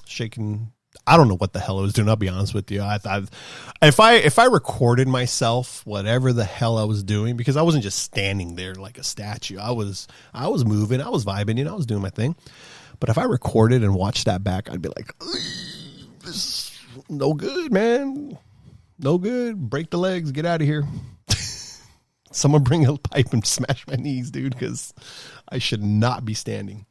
shaking. I don't know what the hell I was doing. I'll be honest with you. If I recorded myself, whatever the hell I was doing, because I wasn't just standing there like a statue. I was moving, I was vibing, I was doing my thing. But if I recorded and watched that back, I'd be like, this is no good, man. No good. Break the legs. Get out of here. Someone bring a pipe and smash my knees, dude, because I should not be standing.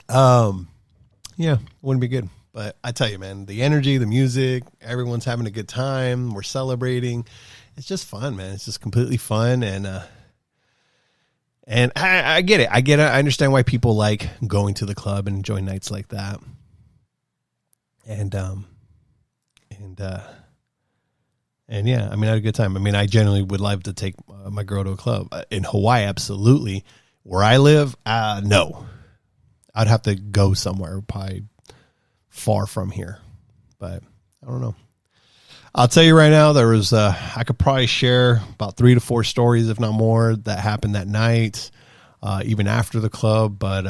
Yeah, wouldn't be good. But I tell you, man, the energy, the music, everyone's having a good time. We're celebrating. It's just fun, man. It's just completely fun. And I get it. I understand why people like going to the club and enjoying nights like that. And yeah, I had a good time. I generally would love to take my girl to a club in Hawaii. Absolutely. Where I live, no, I'd have to go somewhere probably far from here, but I don't know. I'll tell you right now, there was, I could probably share about 3 to 4 stories, if not more, that happened that night, even after the club, but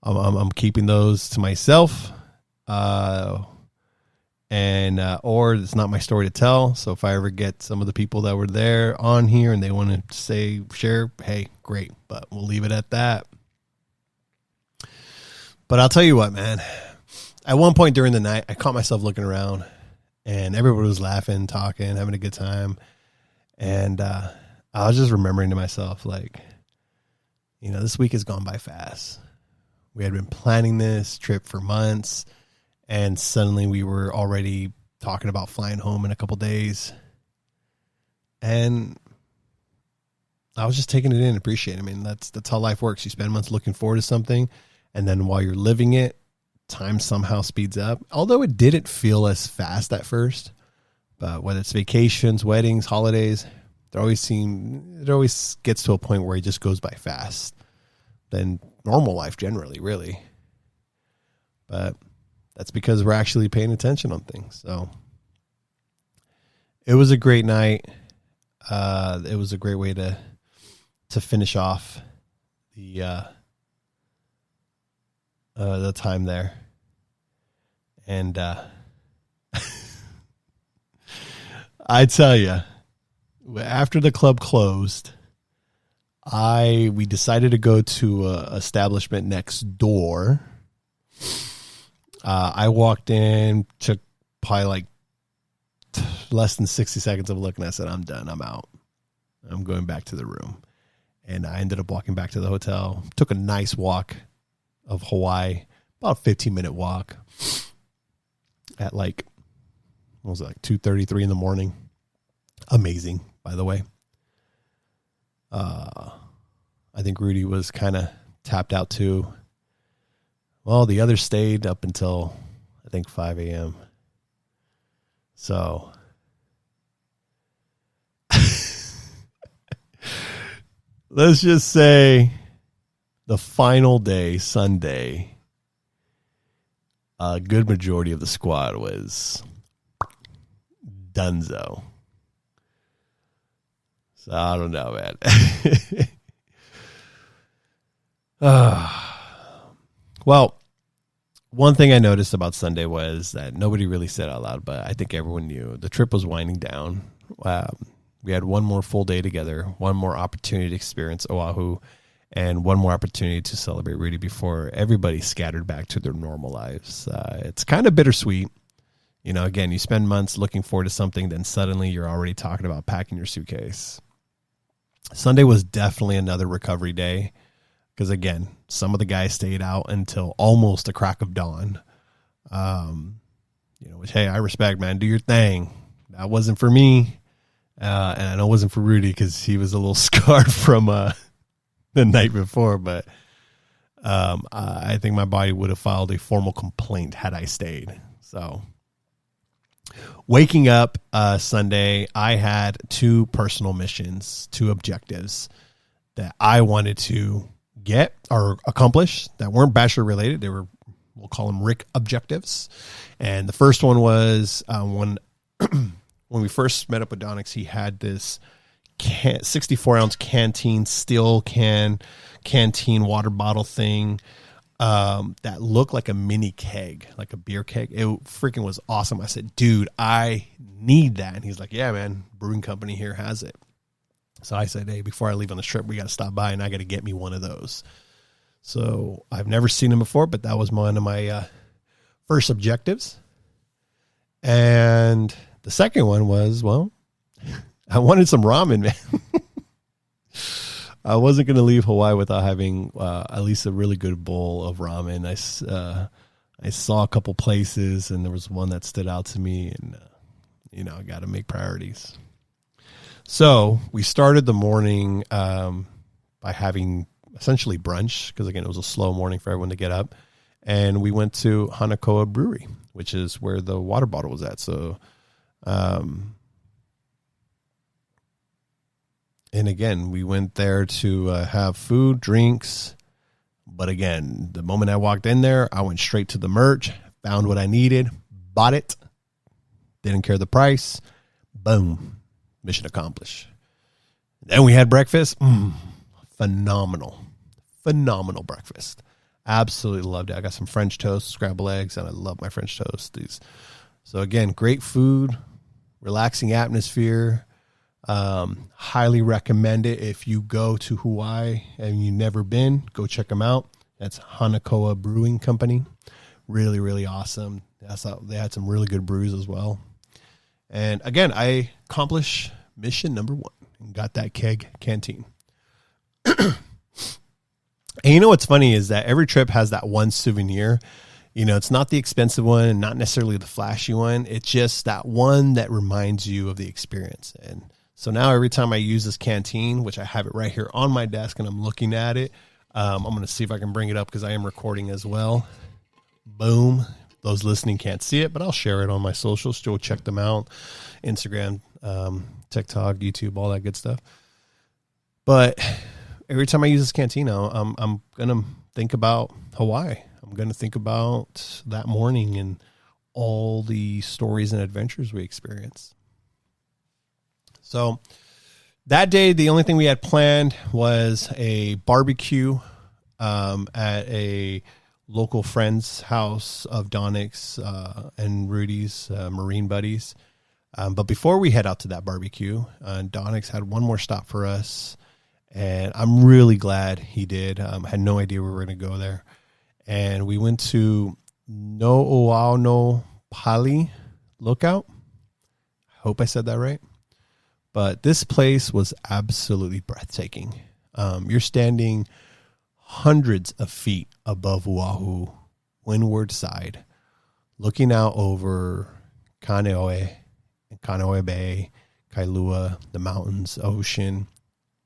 I'm keeping those to myself. Or it's not my story to tell. So if I ever get some of the people that were there on here and they want to share, hey, great, but we'll leave it at that. But I'll tell you what, man, at one point during the night, I caught myself looking around and everybody was laughing, talking, having a good time. And, I was just remembering to myself, like, this week has gone by fast. We had been planning this trip for months. And suddenly we were already talking about flying home in a couple days. And I was just taking it in and appreciating it. That's how life works. You spend months looking forward to something. And then while you're living it, time somehow speeds up. Although it didn't feel as fast at first. But whether it's vacations, weddings, holidays, it always gets to a point where it just goes by fast than normal life generally, really. But that's because we're actually paying attention on things. So it was a great night. It was a great way to finish off the time there. And I tell you, after the club closed, we decided to go to a establishment next door. I walked in, took probably like less than 60 seconds of looking. I said, I'm done. I'm out. I'm going back to the room. And I ended up walking back to the hotel. Took a nice walk of Hawaii, about a 15-minute walk at like 2:33 in the morning. Amazing, by the way. I think Rudy was kind of tapped out too. Well, the others stayed up until, I think, 5 a.m. So let's just say the final day, Sunday, a good majority of the squad was donezo. So I don't know, man. Well, one thing I noticed about Sunday was that nobody really said out loud, but I think everyone knew the trip was winding down. We had one more full day together, one more opportunity to experience Oʻahu, and one more opportunity to celebrate Rudy before everybody scattered back to their normal lives. It's kind of bittersweet. You know, again, you spend months looking forward to something, then suddenly you're already talking about packing your suitcase. Sunday was definitely another recovery day because, again, some of the guys stayed out until almost the crack of dawn. Which, hey, I respect, man. Do your thing. That wasn't for me. And I know it wasn't for Rudy because he was a little scarred from the night before. But I think my body would have filed a formal complaint had I stayed. So waking up Sunday, I had two personal missions, two objectives that I wanted to get or accomplish that weren't Bachelor related. They were, we'll call them Rick objectives. And the first one was when we first met up with Donix, he had this 64-ounce canteen, steel canteen water bottle thing that looked like a mini keg, like a beer keg. It freaking was awesome. I said, dude, I need that. And he's like, yeah, man, brewing company here has it. So I said, hey, before I leave on this trip, we got to stop by and I got to get me one of those. So I've never seen them before, but that was one of my first objectives. And the second one was, well, I wanted some ramen, man. I wasn't going to leave Hawaii without having at least a really good bowl of ramen. I saw a couple places, and there was one that stood out to me, and, I got to make priorities. So we started the morning by having essentially brunch, because, again, it was a slow morning for everyone to get up. And we went to Hanakoa Brewery, which is where the water bottle was at. So, and again, we went there to have food, drinks. But again, the moment I walked in there, I went straight to the merch, found what I needed, bought it, didn't care the price. Boom. Mission accomplished. Then we had breakfast. Phenomenal breakfast. Absolutely loved it. I got some French toast, scrambled eggs, and I love my French toast. So again, great food, relaxing atmosphere. Highly recommend it. If you go to Hawaii and you've never been, go check them out. That's Hanakoa Brewing Company. Really, really awesome. They had some really good brews as well. And again, I accomplished mission number 1 and got that keg canteen. And you know what's funny is that every trip has that one souvenir. It's not the expensive one and not necessarily the flashy one. It's just that one that reminds you of the experience. And so now every time I use this canteen, which I have it right here on my desk and I'm looking at it, I'm going to see if I can bring it up because I am recording as well. Boom. Those listening can't see it, but I'll share it on my socials. Still check them out. Instagram, TikTok, YouTube, all that good stuff. But every time I use this canteen now, I'm going to think about Hawaii. I'm going to think about that morning and all the stories and adventures we experienced. So that day, the only thing we had planned was a barbecue at a local friend's house of Donix and Rudy's Marine buddies. But before we head out to that barbecue, Donix had one more stop for us. And I'm really glad he did. I had no idea we were going to go there. And we went to No'oano Pali Lookout. I hope I said that right. But this place was absolutely breathtaking. You're standing hundreds of feet above Oʻahu, windward side, looking out over Kāneʻohe Bay, Kailua, the mountains, ocean,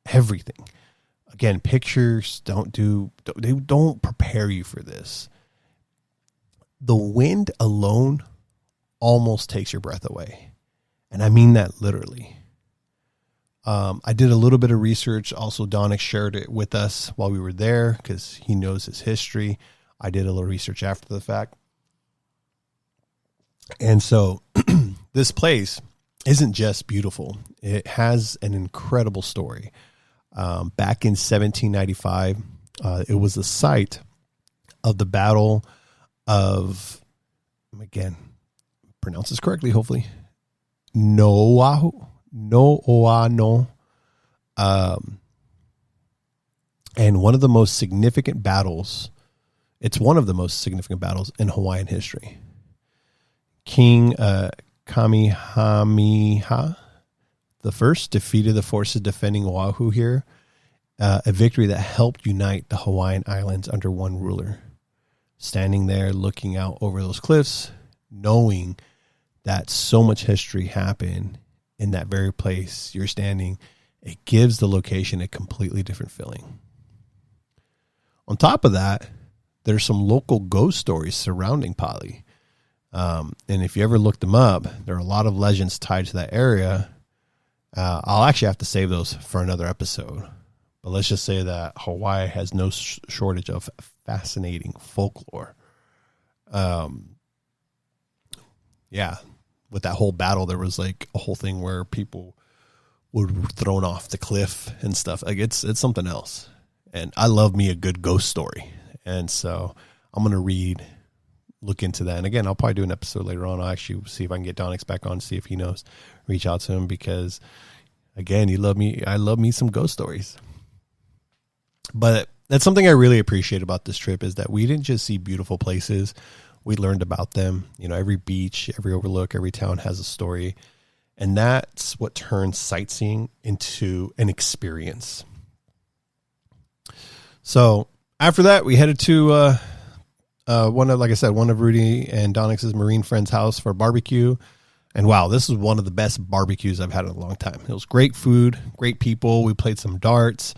everything. again, pictures don't prepare you for this. The wind alone almost takes your breath away. And I mean that literally. I did a little bit of research. Also, Donick shared it with us while we were there because he knows his history. I did a little research after the fact. And so this place isn't just beautiful. It has an incredible story. Back in 1795, it was the site of the Battle of, again, pronounce this correctly, hopefully, Oʻahu. And one of the most significant battles, it's one of the most significant battles in Hawaiian history. King Kamehameha the First defeated the forces defending Oʻahu here, a victory that helped unite the Hawaiian Islands under one ruler. Standing there looking out over those cliffs, knowing that so much history happened in that very place you're standing, it gives the location a completely different feeling. On top of that, there's some local ghost stories surrounding Pali. And if you ever look them up, there are a lot of legends tied to that area. I'll actually have to save those for another episode. But let's just say that Hawaii has no shortage of fascinating folklore. Yeah, with that whole battle, there was like a whole thing where people were thrown off the cliff and stuff. Like it's something else. And I love me a good ghost story. And so I'm going to look into that. And again, I'll probably do an episode later on. I'll actually see if I can get Donix back on, see if he knows, reach out to him because again, I love me some ghost stories. But that's something I really appreciate about this trip is that we didn't just see beautiful places. We learned about them. You know, every beach, every overlook, every town has a story. And that's what turns sightseeing into an experience. So after that, we headed to one of Rudy and Donix's marine friend's house for a barbecue. And wow, this is one of the best barbecues I've had in a long time. It was great food, great people. We played some darts,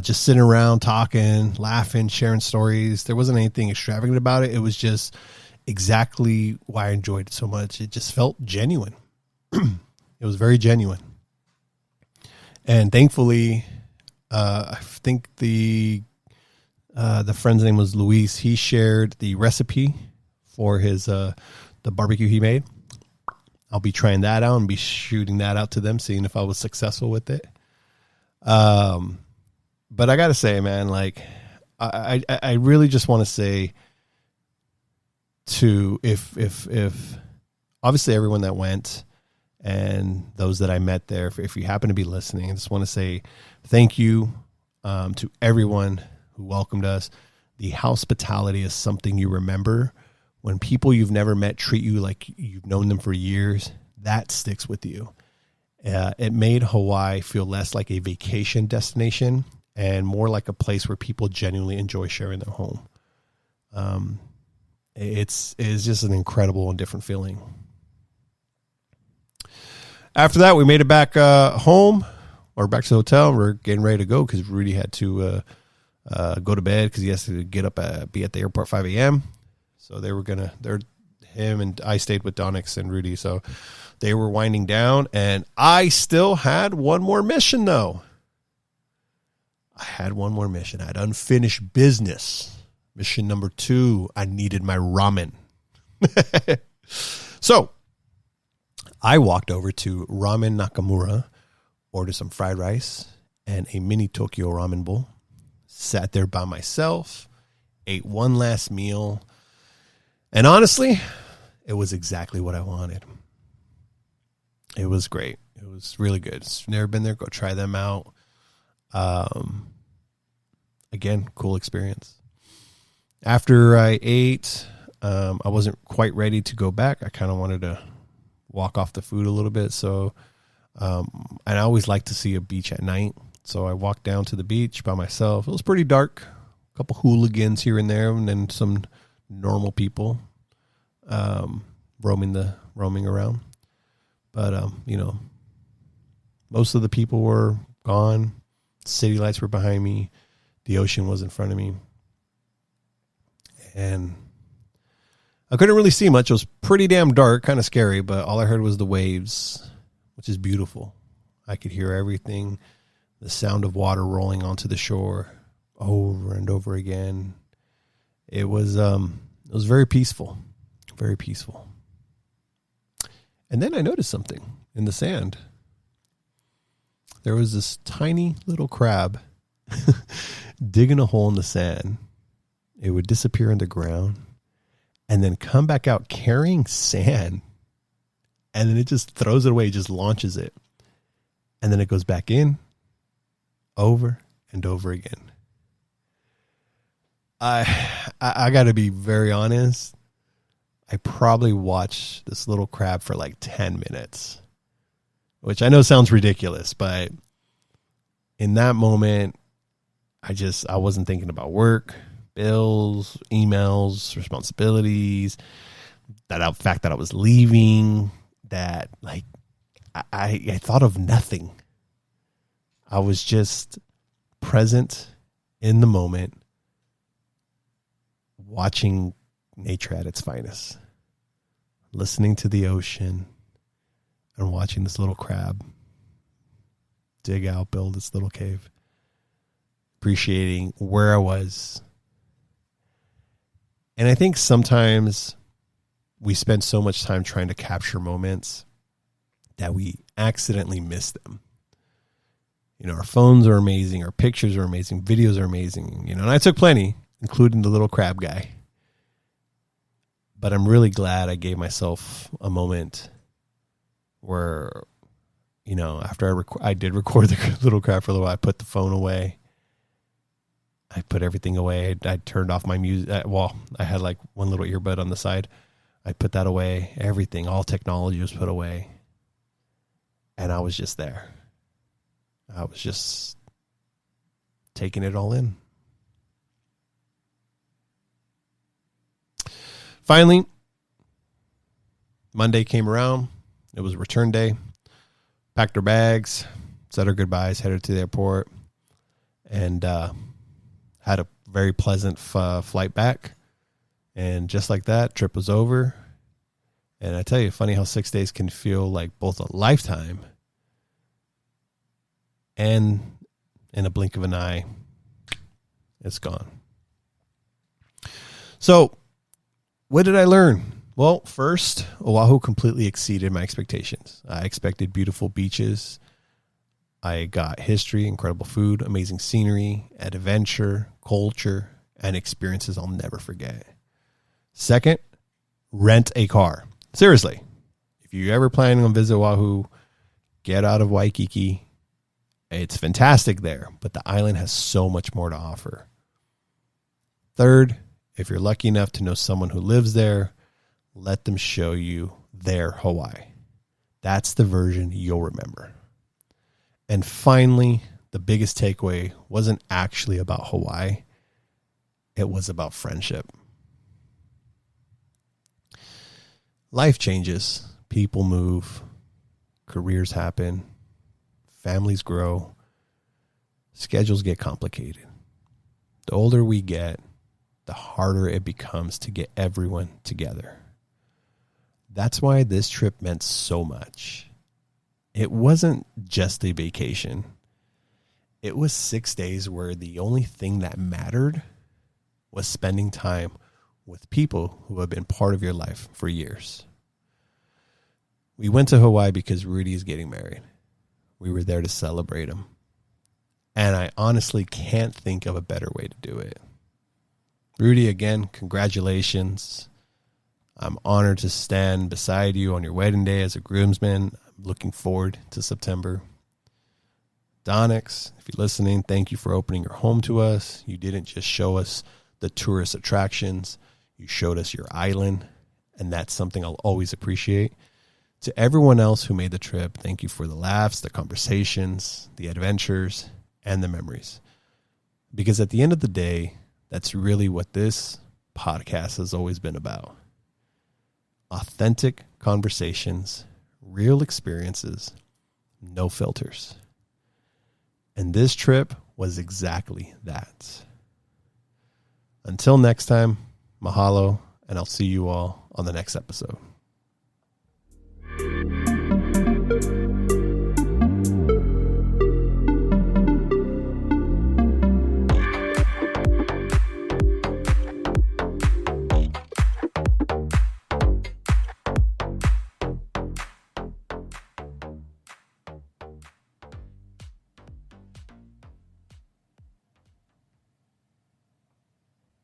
just sitting around talking, laughing, sharing stories. There wasn't anything extravagant about it. It was just exactly why I enjoyed it so much. It just felt genuine. It was very genuine. And thankfully, I think the friend's name was Luis. He shared the recipe for his the barbecue he made. I'll be trying that out and be shooting that out to them, seeing if I was successful with it. But I got to say, man, like I really just want to say to if obviously everyone that went and those that I met there, if you happen to be listening, I just want to say thank you to everyone who welcomed us. The hospitality is something you remember. When people you've never met treat you like you've known them for years, that sticks with you. It made Hawaii feel less like a vacation destination and more like a place where people genuinely enjoy sharing their home. It's just an incredible and different feeling. After that, we made it back home or back to the hotel. We're getting ready to go because Rudy had to go to bed because he has to get up be at the airport 5 a.m. So him and I stayed with Donix and Rudy. So they were winding down and I still had one more mission though. I had one more mission. I had unfinished business. Mission number 2, I needed my ramen. So I walked over to Ramen Nakamura, ordered some fried rice and a mini Tokyo ramen bowl, sat there by myself, ate one last meal. And honestly, it was exactly what I wanted. It was great. It was really good. If you've never been there, go try them out. Again, cool experience. After I ate, I wasn't quite ready to go back. I kind of wanted to walk off the food a little bit. So, and I always like to see a beach at night. So I walked down to the beach by myself. It was pretty dark. A couple hooligans here and there, and then some normal people roaming around. But most of the people were gone. City lights were behind me. The ocean was in front of me. And I couldn't really see much. It was pretty damn dark, kind of scary, but all I heard was the waves, which is beautiful. I could hear everything, the sound of water rolling onto the shore over and over again. It was very peaceful, very peaceful. And then I noticed something in the sand. There was this tiny little crab digging a hole in the sand. It would disappear in the ground and then come back out carrying sand. And then it just throws it away, just launches it. And then it goes back in over and over again. I got to be very honest. I probably watched this little crab for like 10 minutes, which I know sounds ridiculous, but in that moment, I wasn't thinking about work, bills, emails, responsibilities, that fact that I was leaving, that like I thought of nothing. I was just present in the moment, watching nature at its finest, listening to the ocean and watching this little crab dig out, build its little cave, appreciating where I was. And I think sometimes we spend so much time trying to capture moments that we accidentally miss them. You know, our phones are amazing, our pictures are amazing, videos are amazing, you know, and I took plenty, including the little crab guy. But I'm really glad I gave myself a moment where, you know, after I did record the little crab for a little while, I put the phone away. I put everything away. I turned off my music. Well, I had like one little earbud on the side. I put that away. Everything, all technology was put away. And I was just there. I was just taking it all in. Finally, Monday came around. It was return day. Packed our bags, said our goodbyes, headed to the airport, and had a very pleasant flight back. And just like that, trip was over. And I tell you, funny how 6 days can feel like both a lifetime and in a blink of an eye, it's gone. So, what did I learn? Well, first, Oahu completely exceeded my expectations. I expected beautiful beaches. I got history, incredible food, amazing scenery, adventure, culture, and experiences I'll never forget. Second, rent a car. Seriously, if you're ever planning on visit Oahu, get out of Waikīkī. It's fantastic there, but the island has so much more to offer. Third, if you're lucky enough to know someone who lives there, let them show you their Hawaii. That's the version you'll remember. And finally, the biggest takeaway wasn't actually about Hawaii. It was about friendship. Life changes. People move. Careers happen. Families grow. Schedules get complicated. The older we get, the harder it becomes to get everyone together. That's why this trip meant so much. It wasn't just a vacation. It was 6 days where the only thing that mattered was spending time with people who have been part of your life for years. We went to Hawaii because Rudy is getting married. We were there to celebrate him. And I honestly can't think of a better way to do it. Rudy, again, congratulations. I'm honored to stand beside you on your wedding day as a groomsman. I'm looking forward to September. Donix, if you're listening, thank you for opening your home to us. You didn't just show us the tourist attractions. You showed us your island, and that's something I'll always appreciate. To everyone else who made the trip, thank you for the laughs, the conversations, the adventures, and the memories. Because at the end of the day, that's really what this podcast has always been about. Authentic conversations, real experiences, no filters. And this trip was exactly that. Until next time, mahalo, and I'll see you all on the next episode.